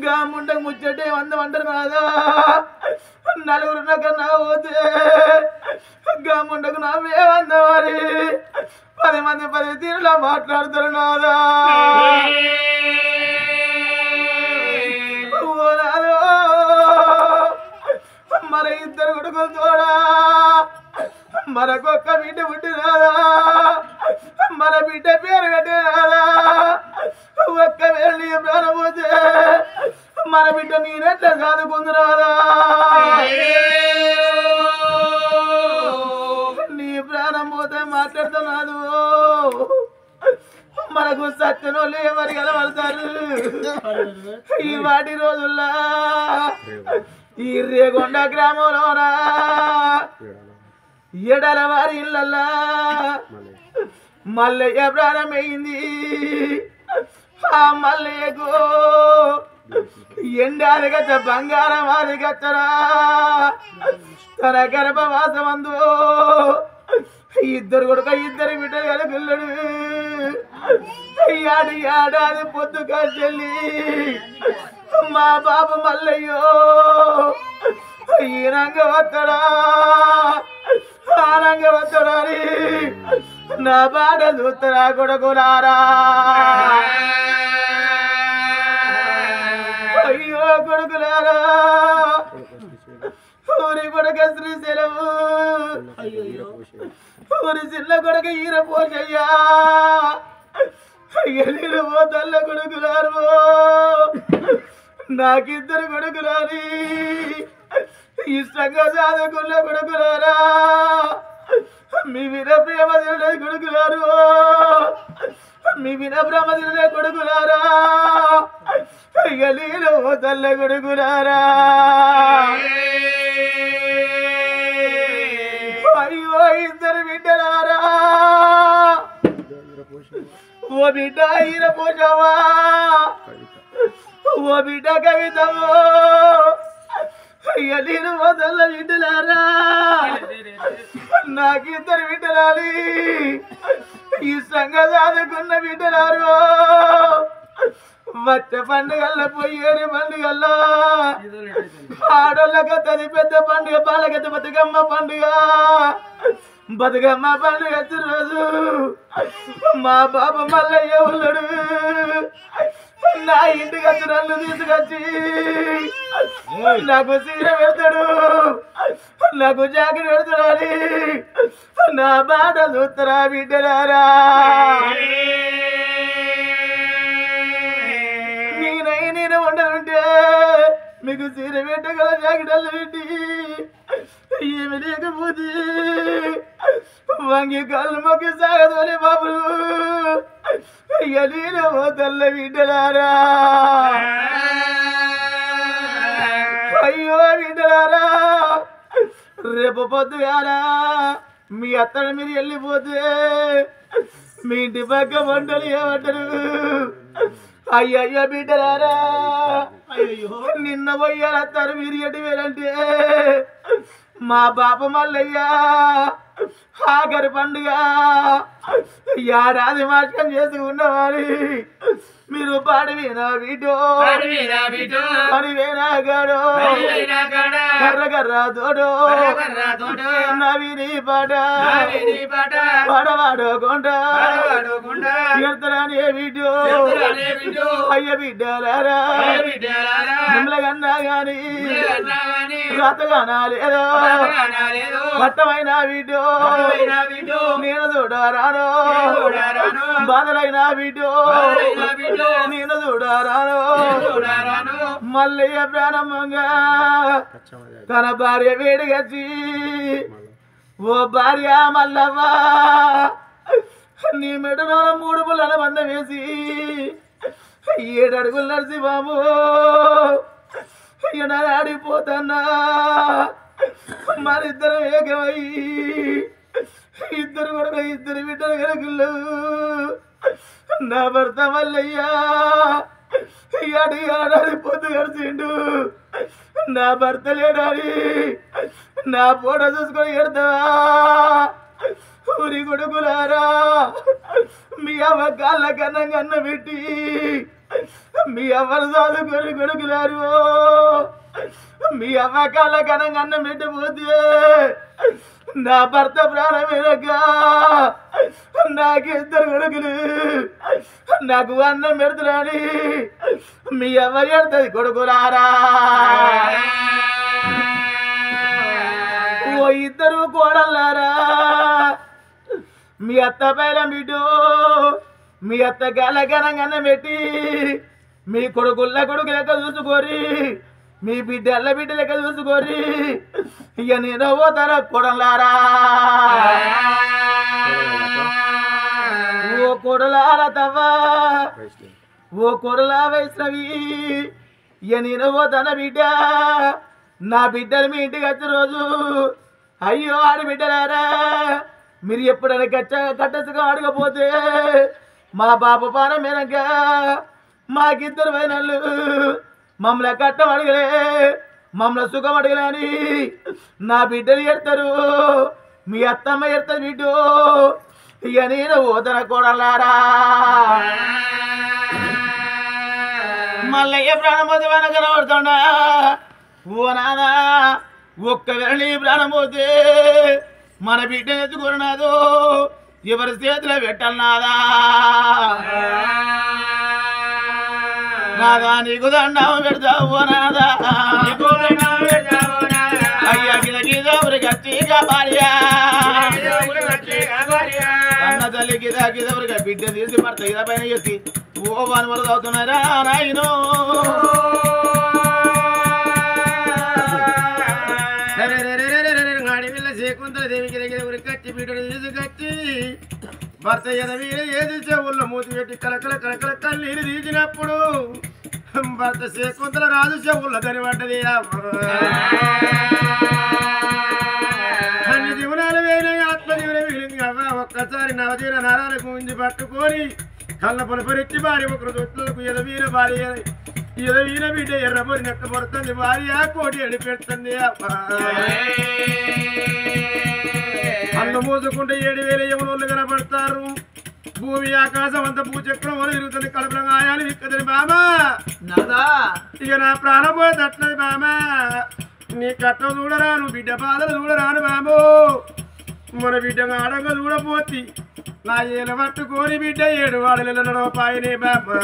గా ముండ ముచ్చటే వందమంటారు నాదా నలుగురున్న కన్నా పోతే గా ముండకు నావే వందవారి 10 మంది 10 తీరులా మాట్లాడుతారు నాదా మన ఇద్దరు కొడుకులు తోడా మనకొక్క బిడ్డ పుట్టినాదా బిడ్డ పేరు కట్టినారా ఒక్కవేళ నీ ప్రాణం పోతే మన బిడ్డ నేనెట్లా చదువుకుంటున్నారా నీ ప్రాణం పోతే మాట్లాడుతున్నాను మనకు సత్యనోళ్ళు ఎవరు కలవడతారు ఈ వాటి రోజుల్లా ఈ రేగొండ గ్రామంలోనా ఎడల వారి ఇళ్ళల్లా మల్లయ్య ప్రాణమైంది ఆ మల్లయ్యకు ఎండాది గచ్చ బంగారం అది గచ్చరా తన గర్భవాసమందు ఇద్దరు కొడుక ఇద్దరు బిడ్డలు కలుగుల్లడు ఏడాది పొద్దు కాచెల్లి మా బాబు మల్లయ్యో ఈ రంగ వత్తడా ఆ రంగ వత్తడా అని నా బాట చూస్తారా కొడుకులారా అయ్యో కొడుకులారా ఊరి కొడుక శ్రీశైలము ఊరి చిన్న కొడుక ఈర పోషయ్యా ఎల్లిన పోతల్ల కొడుకులారు నాకిద్దరు కొడుకులారి ఇష్టంగా చదువుకున్న కొడుకులారా మీ విన ప్రేమ తినే కొడుకులారు మీ విన ప్రేమ తినే కొడుకులారా ఎల్లిన పోతల్ల కొడుకులారా అయ్యో ఇద్దరు బిడ్డలారా ఓ బిడ్డ ఈర పోషవా ఓ బిడ్డ కవితమో నేను మొదల బిడ్డలారా నాకిద్దరు బిడ్డలాలి ఈ సంగతి ఆదుకున్న బిడ్డలారు వచ్చే పండుగల్లో పోయేరు పండుగల్లో ఆడోళ్ళకి తది పెద్ద పండుగ బాలగత బతుకమ్మ పండుగ బతుకమ్మ పండుగ వచ్చే రోజు మా బాబు మల్లయ్య ఉన్నాడు నా ఇంటికి వచ్చి నన్ను తీసుకొచ్చి నాకు చీర పెడతాడు నాకు జాకెట్ పెడతాడు అని నా బాట చూస్తారా బిడ్డలారా నేను ఉండనుంటే మీకు చీర పెట్టగల జాకెట్ అల్లు పెట్టి ఏమి లేకపోతే వంగి కళ్ళు మొక్కి సాగదోలే బాబు ఎలీలో తల్ల బిడ్డలారా అయ్యో బిడ్డలారా రేపు పొద్దుగారా మీ అత్తడు మీరు వెళ్ళిపోతే మీ ఇంటి పక్క వంటలు ఏమంటారు అయ్యయ్యో బిడ్డలారా నిన్న పోయారత్తారు మీరు ఎటు వేరంటే మా బాప మల్లయ్య ఆఖరి పండుగ ఏడాది మాటకం చేసుకున్నవారి మీరు పాడివేనా బిడ్డో పడివేనా గాడో కర్ర కర్ర తోడో నవిని పాట పడవాడో కొండ ఎడతరానే బిడ్డో అయ్య బిడ్డలారా నిమ్మలగన్నా గాని రాతగానా లేదో పట్టమైన బిడ్డో నేను చూడరాను బాధలైన బిడ్డో నేను చూడరాను మల్లయ్య ప్రారంభంగా తన భార్య వేడిగచ్చి ఓ భార్య మల్లవ్వ నీ మెడలో 3 పుల్లల బంధం వేసి 7 అడుగులు నడిచి బాబు ఆడిపోతున్నా మరిద్దరు ఏకమై ఇద్దరు కొడుకు ఇద్దరు బిడ్డలు కనుకలు నా భర్త మల్లయ్యా ఆడాడి పొద్దు గడిచిండు నా భర్త లేడాడి నా పూట చూసుకొని ఎడతావా ఊరి కొడుకులారా మీ అవ్వ కాళ్ళ కన్న కన్న పెట్టి మీ అవ్వను చదువుకొని కొడుకులారు మీ అవ్వ కాళ్ళ కన్న కన్న పెట్టిపోతే నా భర్త ప్రాణమేనగా నాకు 2 కొడుకులు నాకు అన్నం పెడుతున్నాని మీ అవ్వ ఎడుతుంది కొడుకులారా ఓ 2 కోడళ్ళారా మీ అత్త పైలం బిడ్డు మీ అత్త గలగనంగానే పెట్టి మీ కొడుకుల కొడుకు లెక్క చూసుకోరి మీ బిడ్డల బిడ్డ లెక్క చూసుకోరి ఇక నేను పోతారా కొడలారా ఓ కొడలారా తవ్వా ఓ కొడలా వైష్ణవి ఇక నేను పోతాన బిడ్డ నా బిడ్డలు మీ ఇంటికి వచ్చే రోజు అయ్యో ఆడి బిడ్డలారా మీరు ఎప్పుడైనా కట్టసుగా అడగపోతే మా బాబు పాన మీనక మాకిద్దరు వైనళ్ళు మమ్మల్ని కట్టం అడగలే మమ్మల్ని సుఖం అడగలే అని నా బిడ్డలు ఎడతారు మీ అత్తమ్మ ఎడతారు బిడ్డు ఇక నేను ఓదన కొడలారా మల్లయ్య ప్రాణం పోతే వెనక కనబడుతుండా ఓ నానా ఒక్కవేళ నీ ప్రాణం పోతే మన బిడ్డ ఎత్తుకున్నాదో ఎవరి చేతిలో పెట్టన్నాదా నాదా నీకు దండం పెడతావు నాదా అయ్యా గిద గచ్చిగా భార్య అన్న తల్లి గిద బిడ్డ తీసి భర్త గిద పైన ఎత్తి ఓ వనమలు అవుతున్నారా నాయనో శకుంతల దేవికి దగ్గర ఊరికి కట్టి బిడ్డను తీసుకొచ్చి భర్త ఎదవీడ ఏది చెవుల్లో మూతి పెట్టి కలకల కలకల కన్నీరు తీసినప్పుడు భర్త శకుంతల రాజు చెవుల్లో కనిపడ్డది అన్ని జీవనాలు వేరే ఆత్మ జీవన వీలింది అవ్వ ఒక్కసారి నవజీవన నరాలకు ఉంచి పట్టుకొని కళ్ళ పొలపరిచ్చి భార్య ఒకరు చుట్టలకు ఎదవీర భార్య ఎదవీర బిడ్డ ఎర్రబొరి నెక్క పడుతుంది భార్య కోటి అడి పెడుతుంది అన్ను మోసుకుంటే 7,000 యమునోళ్ళు కనపడతారు భూమి ఆకాశం అంతా భూచక్రం వల్ల తిరుగుతుంది కడుపులో గాయాలు విక్కదని బామా నాదా ఇక నా ప్రాణం పోతే అట్లది బామా నీ కట్టం చూడరాను బిడ్డ బాధలు చూడరాను బాబు మన బిడ్డ ఆడంగా చూడపోతి నా ఏల పట్టుకొని బిడ్డ 7 వాడలలో పాయనే బాబా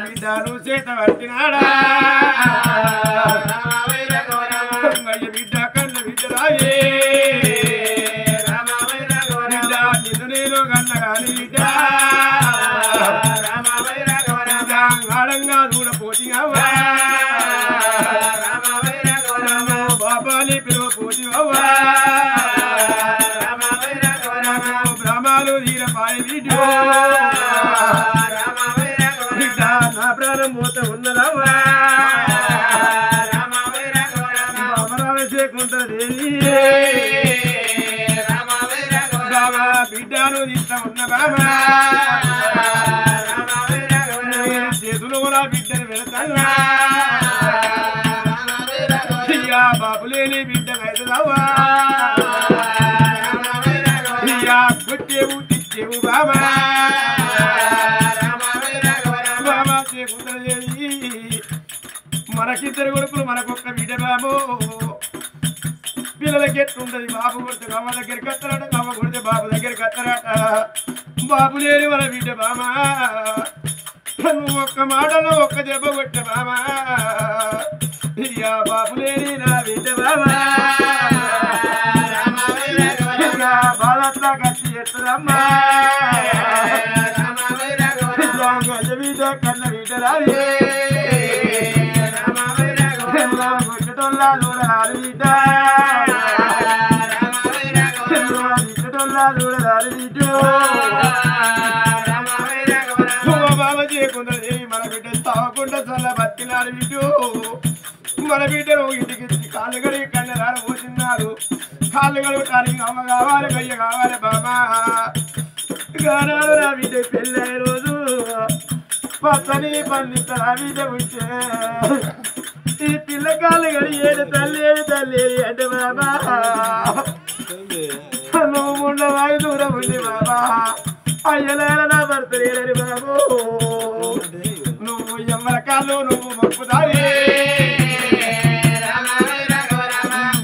బిడ్డను చేత పట్టినాడా బిడ్డ కన్న బిడ్డరాయే బిడ్డ నిన్ను నేను కన్న కాని బిడ్డ ఆడంగా చూడపోతివా బాబాని పిలువపోతివా బ్రహ్మాలు తీరపాయ బిడ్డ బిడ్డ నా ప్రాణం మూత ఉన్నదవ్వా బాబా బిడ్డను తీస్తా ఉన్న బాబా చేతులు కూడా బిడ్డను వెళతావా బాబు లేని బిడ్డ అవుతుందావా కొట్టేవు తిట్టేవు బాబా బాబా చేకుందేవి మనకిద్దరు కొడుకులు మనకొక్క బిడ్డ బాబు పిల్లలకి ఎట్లుంటది బాబు కొడితే బాబా దగ్గరికి వస్తారట బాబా కొడితే బాబు దగ్గరికి వస్తారట బాబు లేని మన బిడ్డ బామా నువ్వు ఒక్క మాటలో ఒక్క దెబ్బ కొట్ట బామా ఇక బాబు లేని నా బిడ్డ బామా బాధట్లా కచ్చి ఎత్తదమ్మా బిడ్డ కన్న బిడ్డరాలి కొట్టటోళ్ళ చూడాలి బిడ్డ బాబా చేయకుండా మన బిడ్డ తాగకుండా చల్ల బతికినాడు బిడ్డు మన బిడ్డను ఇంటికి కాళ్ళు కడిగి కన్నెరాలు పోతున్నారు కాళ్ళు కడగటానికి అమ్మ కావాలి కయ్య కావాలి బాబా గానాడు నా బిడ్డ పెళ్ళైన రోజు పచ్చని పండిత నా బిడ్డ ఉంటే ఈ పిల్లకాళ్ళు కడిగి ఏడు తల్లి అంటే బాబా నువ్వు ఉండవాయి దూరం ఉంది బాబా అయ్యలేల నా భర్త లేరని బాబు నువ్వు ఎమ్మల కాళ్ళు నువ్వు మొక్కుతాయి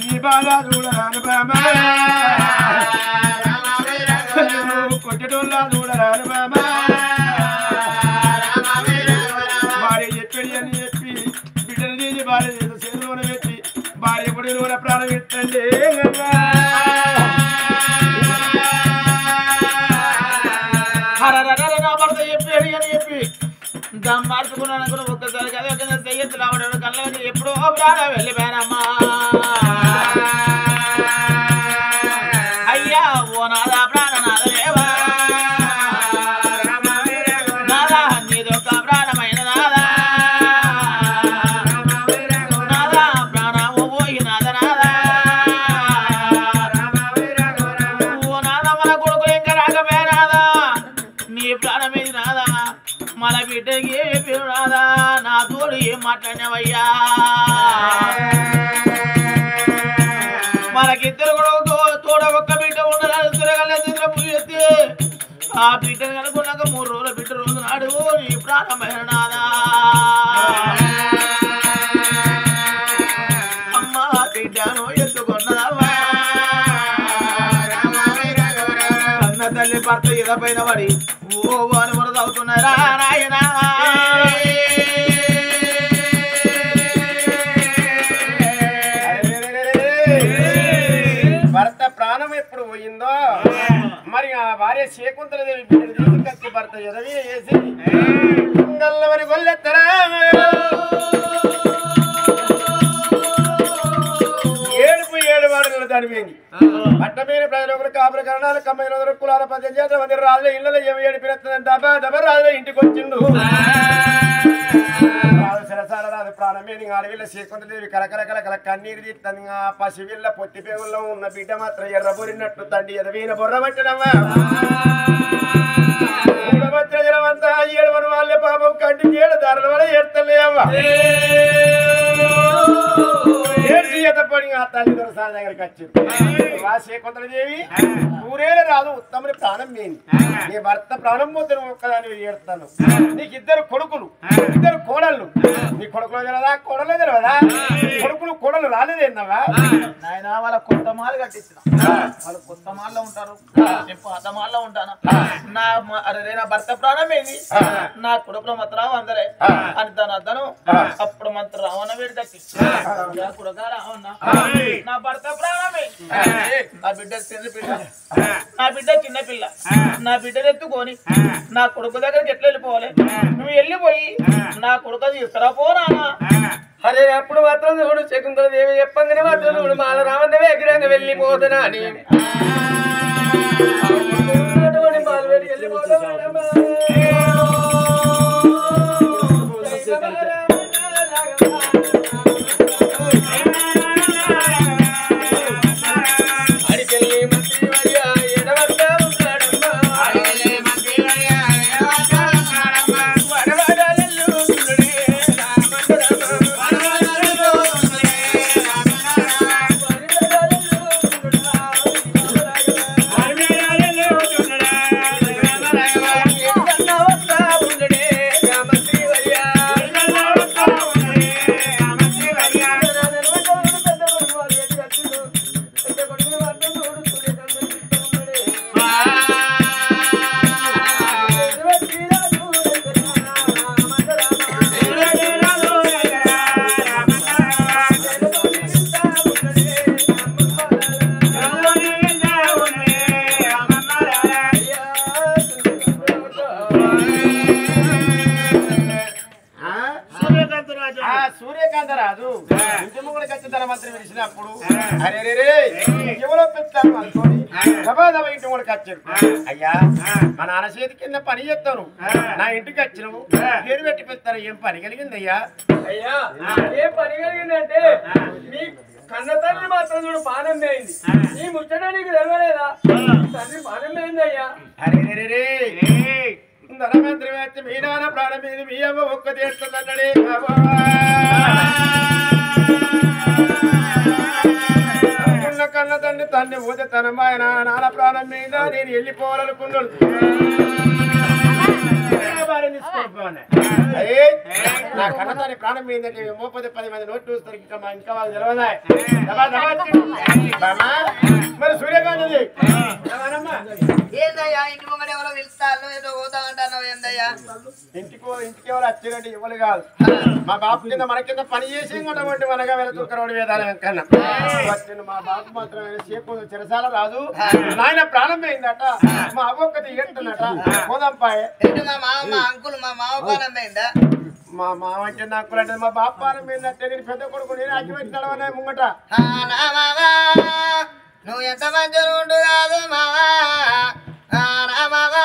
నీ బాధ చూడరాను బాబా నువ్వు కొట్టటోళ్ళ చూడరాను బాబా భార్య చెప్పడి అని చెప్పి బిడ్డను తీసి భార్య చేతిలోనే పెట్టి భార్య పొడి ప్రాణం పెట్టండి వేషం మార్చుకున్నాను ఒక్కసారి కదా చెయ్యొచ్చు రావడం కళ్ళకి ఎప్పుడో ప్రాణం వెళ్ళిపోయానమ్మా అయ్యా ఓ నాదా ప్రాణనాథ దేవా నాదా నీదొక్క ప్రాణమైన నాదా నాదా ప్రాణము పోయి నాద నాదా ఓ నాదా మన కొడుకు ఇంకా రాకపోయానాదా నీ ప్రాణమేది నాదా మన బిడ్డకి ఏ నాదా నా తోడు ఏం మాట్లాడినవయ్యా మనకిద్దరు కూడా తోడ ఒక్క బిడ్డ ఉండదు పులి ఆ బిడ్డను కనుకున్నాక 3 రోజుల బిడ్డ రోజు నాడు నీ ప్రాణమైన నాదా అమ్మ బిడ్డను ఎత్తుకున్నదమ్మా అన్న తల్లి భర్త ఎదపైన పడి ఓ వారు వరద అవుతున్నారా నాయనా భర్త ప్రాణం ఎప్పుడు పోయిందో మరి ఆ భార్య శకుంతలదేవి బిడ్డను తీసుకొచ్చి భర్త ఎదవి వేసి గల్లవని గొల్లెత్తరా ఏడు వాడులు చనిపోయింది పట్టమైన ప్రజలు కాపుల కరణాలు కమ్మైన కులాల పంచాయతీ మంది రాజుల ఇళ్ళలో ఏమి ఏడిపిన దబా దబా రాజుల ఇంటికి వచ్చిండు సరసాల రాదు ప్రాణమేది అడవిలో శకుంతలదేవి కలకల కన్నీరు తీస్తుంది పసివిళ్ళ పొత్తి పేగుల్లో ఉన్న బిడ్డ మాత్రం ఎర్రబొరినట్టు తండ్రి ఎదవీన బొర్రబట్టినమ్మా జనమంతా 7 వాళ్ళే పాపం కంటికి 7 దారుల వల్ల ఏడ్తలే అవ్వ ఏడ్చి ఎతపడి ఆ తల్లి దొరసాల దగ్గరికి వచ్చింది శకుంతలదేవి ఊరేళ్ళ రాదు ఉత్తముని ప్రాణం మేని నీ భర్త ప్రాణం పోతే ఒక్కదాన్ని ఏడుతాను నీకు 2 కొడుకులు 2 కోడళ్ళు నీ కొడుకులో తెలదా కోడలో తెలవదా కొడుకులు కోడలు రాలేదేన్నావా నాయన వాళ్ళ కొత్త మాలు కట్టించిన వాళ్ళు కొత్త మాల్లో ఉంటారు నేను పాత మాల్లో ఉంటాను నా భర్త ప్రాణం ఏంది నా కొడుకులో మాత్రం అందరే అని తను అద్దను అప్పుడు మాత్రం రావణ వేడి తగ్గి కొడుక రావణ నా భర్త ప్రాణమే నా బిడ్డ చిన్న పిల్ల నా బిడ్డను ఎత్తుకొని నా కొడుకు దగ్గరికి ఎట్లా వెళ్ళిపోవాలి నువ్వు వెళ్ళిపోయి నా కొడుకు తీసుకురా పోనానా అరే అప్పుడు మాత్రం చూడు శకుంతలదేవి చెప్పంగానే మాత్రం చూడు మాల రావణ ఎగిరంగా వెళ్ళిపోతున్నా అని సూర్యకాంత రాజు ఇంటి ముగ్గురు ఖచ్చితంగా మంత్రి పిలిచినప్పుడు అరే ఎవరో పెడతాను అనుకోని దబా ఇంటి ముగ్గురికి వచ్చారు అయ్యా మా నాన్న చేతి కింద పని చేస్తాను నా ఇంటికి వచ్చినవు పేరు పెట్టి పెడతారు ఏం పని కలిగింది అయ్యా అయ్యా ఏం పని కలిగిందంటే మీ కన్న తండ్రి మాత్రం చూడు పానం అయింది నీ ముచ్చట నీకు తెలవలేదా తండ్రి పానం అయింది అయ్యా అరే ధనమంత్రి వచ్చి మీ నాన్న ప్రాణం మీద మీ అమ్మ ఒక్క తీస్తుందన్నాడే కన్న తండ్రి పోతే తన ఆయన నాన్న ప్రాణం మీద నేను వెళ్ళిపోవాలనుకున్నాడు నా కన్న తండ్రి ప్రాణం మీదంటే మోపది 10 మంది నోట్ చూస్తారు ఇంకా వాళ్ళు తెలవదా మరి సూర్యకాంతది ఏందా ఏందయ్యా ఇంటి ముంగడ ఎవరో పిలుస్తాను ఏదో పోతామంటాను ఏందయ్యా ఇంటికి ఎవరు వచ్చినట్టు ఇవ్వలు కాదు మా బాబు కింద మన కింద పని చేసి ఉన్నటువంటి మనగా వెళ్తున్నారు వేదాలయం కన్నా వచ్చిన మా బాబు మాత్రం సేపు చెరసాల రాజు నాయన ప్రాణం పోయిందట మా అవ్వొక్కది ఏడుతున్నట పోదంపాయే మా మామ మా అంకుల్ మా మామ పానం పోయిందా మా మామ అంటే నాకు అంటే మా బాబు ప్రాణం పోయిందంటే నేను పెద్ద కొడుకు నేను అగ్గి పెట్టాడు అనే ముంగట నా మామా నువ్వు ఎంత మంచి ఉండు కాదు మామా నా మామా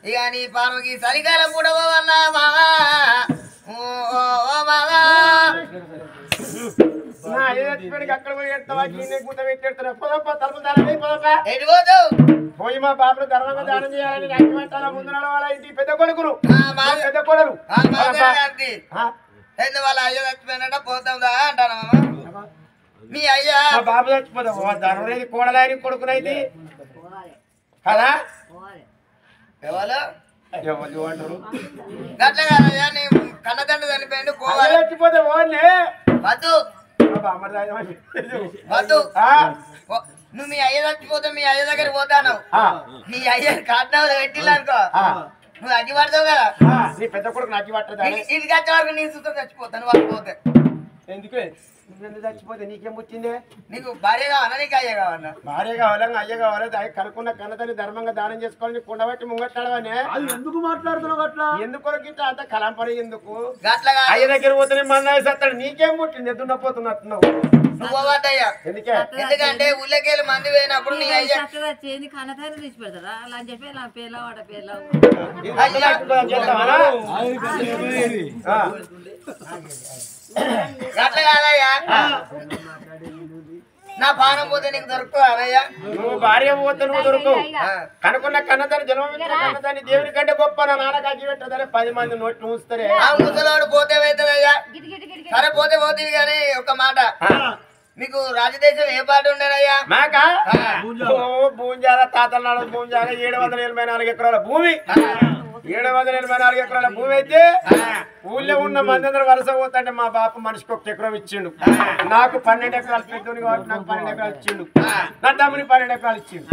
ఇక నీ పానుకి సరికాలం కూడా పోవన్నా మామా ఓ మామా నా ఏడికి అక్కడ పోయి ఎడతావా గిన్నె గుట్ట పెట్టి ఎడతాను పోదప్ప తలుపు దానం పోదప్ప ఎటు పోతావు పోయి మా బాబును ధర్మంగా దానం చేయాలని అగ్గి పెట్టాలా ముందు వాళ్ళ ఇంటి పెద్ద కొడుకును పెద్ద కొడలు ఏంది వాళ్ళ అయ్యో చచ్చిపోయినట్ట పోతాందా అంటాను మామ మీ అయ్యా మా బాబు చచ్చిపోతావు ధర్మరేది కోడలాయని కొడుకునైతే కదా ఎవరు ఎవరు అంటారు గట్ల కాదయ్యా నీ కన్నతండ్రి చనిపోయింది పోవాలి చచ్చిపోతే ఓన్లే వద్దు వద్దు నువ్వు మీ అయ్య చచ్చిపోతే మీ అయ్య దగ్గర పోతాను మీ అయ్య కాట్నాలు పెట్టిల్లనుకో నువ్వు అగ్గి పడతావు కదా నీ పెద్ద కొడుకు అగ్గి పట్టదా ఇది వచ్చే వరకు నీ చూస్తే చచ్చిపోతాను వాళ్ళు పోతే ఎందుకే నువ్వెందుకు చచ్చిపోతే నీకేం వచ్చిందే నీకు భార్య కావాలా నీకు అయ్య కావాలా భార్య కావాలా అయ్య కావాలా కనుక్కున్న కన్నతని ధర్మంగా దానం చేసుకోవాలని కుండబట్టి ముంగట్టాడవనే ఎందుకు మాట్లాడుతున్నావు అట్లా ఎందుకు గిట్ట అంత కలంపని ఎందుకు గట్లగా అయ్య దగ్గర పోతే మన వేసేస్తాడు నీకేం పుట్టింది దున్నపోతున్నట్టున్నావు నువ్వు పోవద్దయ్యా ఎందుకే ఎందుకంటే ఊళ్ళకెళ్ళి మంది పోయినప్పుడు నీ అయ్య చేంది కన్నతల్లి తీసి పెడతారా అలా అని చెప్పి నా పేర్ల వాడ పేర్ల గట్ల కాదయ్యా నా పానం పోతే నీకు దొరుకుతా అయ్యా నువ్వు భార్య పోతే నువ్వు దొరుకు కనుకున్న కన్నదాన్ని జన్మమిచ్చిన కన్నదాన్ని దేవుని కంటే గొప్ప నా నాన్నకి అగ్గి పెట్టదని 10 మంది నోట్లు ఊస్తారే ఆ ముసలోడు పోతే అవుతుందయ్యా సరే పోతే పోతుంది కానీ ఒక మాట మీకు రాజదేశం ఏ పాట ఉండేనయ్యా మాకా భూంజాల తాతల నాడు భూంజాల 784 ఎకరాల భూమి 784 ఎకరాల భూమి అయితే ఊళ్ళో ఉన్న మంది అందరూ వలస పోతుంటే మా బాప మనిషికి 1 ఎకరం ఇచ్చిండు నాకు 12 ఎకరాలు పెట్టుకుని కాబట్టి నాకు 12 ఎకరాలు ఇచ్చిండు నా తమ్ముని 12 ఎకరాలు ఇచ్చిండు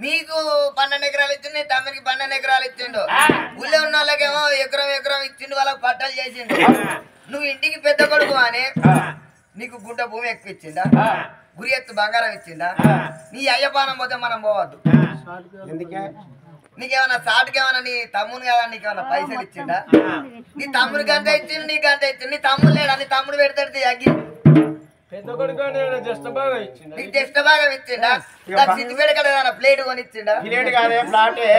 మీకు 12 ఎకరాలు ఇచ్చిండు నీ తమ్మునికి 12 ఎకరాలు ఇచ్చిండు ఊళ్ళో ఉన్న వాళ్ళకేమో ఎకరం ఇచ్చిండు వాళ్ళకి పట్టాలు చేసిండు నువ్వు ఇంటికి పెద్ద కొడుకు అని నీకు గుంట భూమి ఎక్కువ ఇచ్చిందా గురి ఎత్తు బంగారం ఇచ్చిందా నీ అయ్య పానం పోతే మనం పోవద్దు ఎందుకే నీకేమన్నా సాటుకేమన్నా నీ తమ్ముని కదా నీకేమన్నా పైసలు ఇచ్చిండా నీ తమ్ముడికి అంతా ఇచ్చిండు నీకు అంతా ఇచ్చిండు నీ తమ్ముడు లేడా నీ తమ్ముడు పెడతాడు అగ్గి పెద్ద కొడుకు జస్ట్ బాగా ఇచ్చింది నీకు జస్ట్ బాగా ఇచ్చిండా సిద్ధి పెడకడ ప్లేట్ కొని ఇచ్చిండా ప్లేట్ కాదే ప్లాటే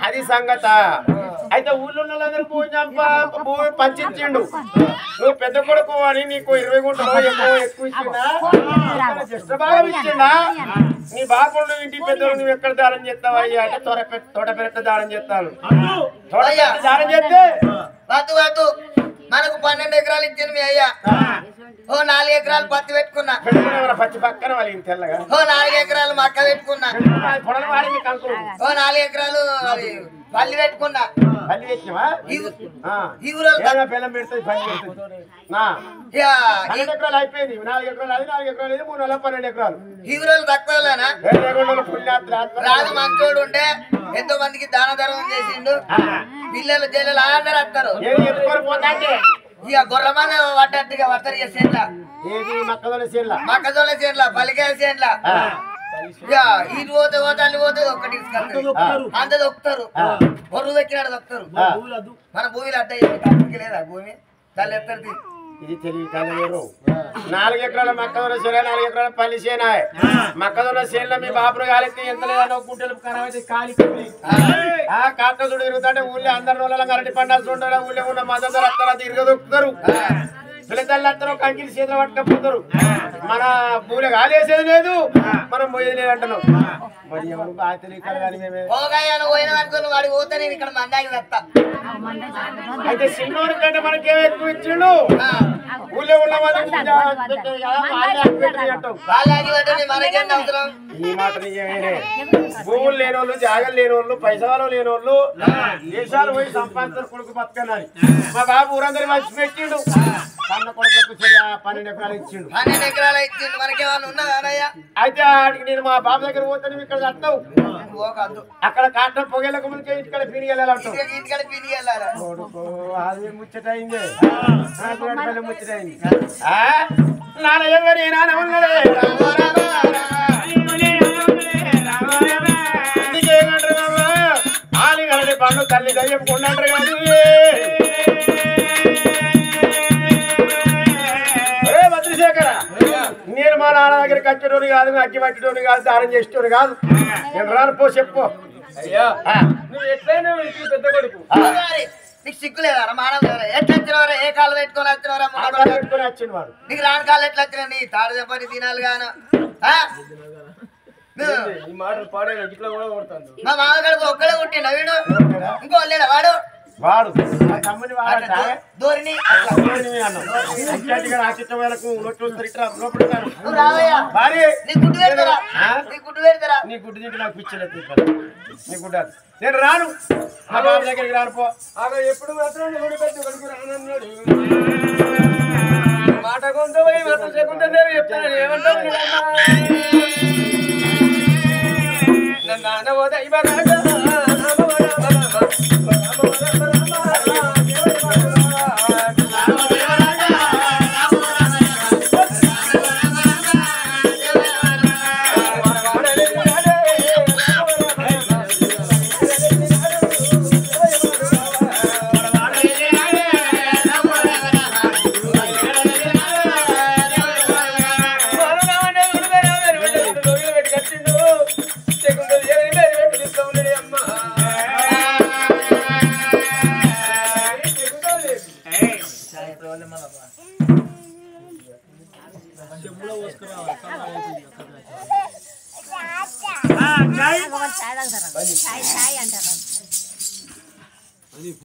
అది సంగత అయితే ఊళ్ళో వాళ్ళందరూ భూమి పంచిచ్చిండు నువ్వు పెద్ద కొడుకు అని నీకు 20 గుంటలో ఎక్కువ ఇచ్చిండా జస్ట్ బాగా ఇచ్చిండా నీ బాబు నువ్వు ఇంటికి పెద్దలు నువ్వు ఎక్కడ దానం చేస్తావా అంటే తోట పెద్ద దానం చేస్తాను దానం చేస్తే వద్దు మనకు 12 ఎకరాలు ఇచ్చింది మీ అయ్యా ఓ 4 ఎకరాలు పత్తి పెట్టుకున్నా పచ్చి పక్కన వాళ్ళ తెల్లగా ఓ 4 ఎకరాలు మక్క పెట్టుకున్నా ఓ 4 ఎకరాలు పల్లి పెట్టుకున్నా పల్లి పెట్టినవా ఈ ఊరోళ్ళు బెల్లం పెడుతుంది పల్లి పెడుతుంది 12 ఎకరాలు అయిపోయింది 4 ఎకరాలు అది 4 ఎకరాలు ఇది 3 నెలల 12 ఎకరాలు ఈ ఊరోళ్ళు తక్కువలేనా రాజు మంచోడు ఉంటే ఎంతో మందికి దాన ధర్మం చేసిండు పిల్లలు జల్లలు అందరూ వస్తారు ఇక గొర్రెమన్న పడ్డట్టుగా వస్తారు ఇక చేన్ల మొక్కజొన్న చేన్ల పల్లికాయ చేన్ల ఇక ఇటు పోతే అల్లి పోతే ఒక్కటి అంత దొక్కుతారు బొర్రు దొక్కినాడు దొక్కుతారు మన భూమిలో అడ్డ లేదా భూమి తల్లి ఎత్తరు ఇది తెలియదు 4 ఎకరాల మొక్కజొన్న చేన 4 ఎకరాల పల్లి చేన మొక్కజొన్న చేనులో మీ బాబును కాలితే ఎంత లేదన్నా గుంటలు ఖరాబైతే కాలిపోయి కాటసుడు తిరుగుతుంటే ఊళ్ళో అందరి రోజుల అరటి పండాల్సి ఉంటారు ఊళ్ళో ఉన్న మద్దతు వస్తారు తిరగదొక్కుతారు పిల్లతల్లి వస్తారు కంకిని చేతులు పట్టుకపోతారు మన భూమిలో కాలేసేది లేదు మనం పోయేది లేదు అంటున్నాం మరి ఎవరు బాగా తెలియదు కానీ మేమే వాడికి పోతే నేను ఇక్కడ మందాకి వస్తా అయితే చిన్నోడి కంటే మనకేమో ఎక్కువ ఇచ్చిండు ఊళ్ళో ఉన్న వాళ్ళకి పట్టండి మనకేంటి అవసరం ఈ మాట నిజమేనే. భూములు లేని వాళ్ళు, జాగలు లేని వాళ్ళు, పైసలు లేని వాళ్ళు దేశాలు పోయి సంపాదించిన కొడుకు బతకన్నారు. మా బాబు ఊరందరి మంచి పెట్టిండు. కన్న కొడుకు 12 ఎకరాలు ఇచ్చిండు. 12 ఎకరాలు ఇచ్చిండు. మనకేమన్నా ఉన్నదా అన్నయ్య? అయితే ఆడికి నేను మా బాబు దగ్గర పోతాను, ఇక్కడ చస్తావు. పోకద్దు. అక్కడ కాటం పొగలకు ముందుకే ఇంటికాడ పీని వెళ్ళాలంటావు. ఇంటికాడ పిని వెళ్ళాలా? కొడుకు అది ముచ్చటైంది, ముచ్చటైంది. నాన్న ఎవరి నాన్న ఉన్నదే ఆలిగలడి పండు తల్లి దయ్యం కొండంటారు కానీ భద్రశేఖర, నేను మా నాన్న దగ్గరికి వచ్చేటోని కాదు, అగ్గి పట్టేటోని కాదు, దానం చేసేటోని కాదు. నేను రాను పో చెప్పు. అయ్యా నువ్వు ఎట్లయినా ఇంటికి పెద్ద కొడుకు. మరి నీకు సిగ్గు లేదా మానవ ఎట్లా వచ్చినవరా? ఏ కాలు పెట్టుకొని వచ్చినవరా? పెట్టుకొని వచ్చింది వాడు. నీకు రాని కాళ్ళు ఎట్లా వచ్చినా? నీ తాడు చెప్పని తినాలి గాను. ఈ మాటలు పాడైన ఇట్లా కూడా కొడతాను. మా మామగాడు ఒక్కడే పుట్టిండు వీడు. ఇంకో లేడా వాడు? వాడు తమ్ముని వాడట ధోరణి నువ్వు రావయ్యా. నీ గుడ్డు పెడతారా? నీ గుడ్డు పెడతారా? నీ గుడ్డు తింటే నాకు పిచ్చలేదు. నీ గుడ్డ నేను రాను, మా బాబు దగ్గరికి రానుపో. ఆమె ఎప్పుడు మాత్రం నువ్వు పెద్ద కొడుకు రానన్నాడు. మాట కొంత పోయి మాత్రం చేయకుండా చెప్తాను. ఏమంటావు నాన్న పోతే చాయ్ అంటారు.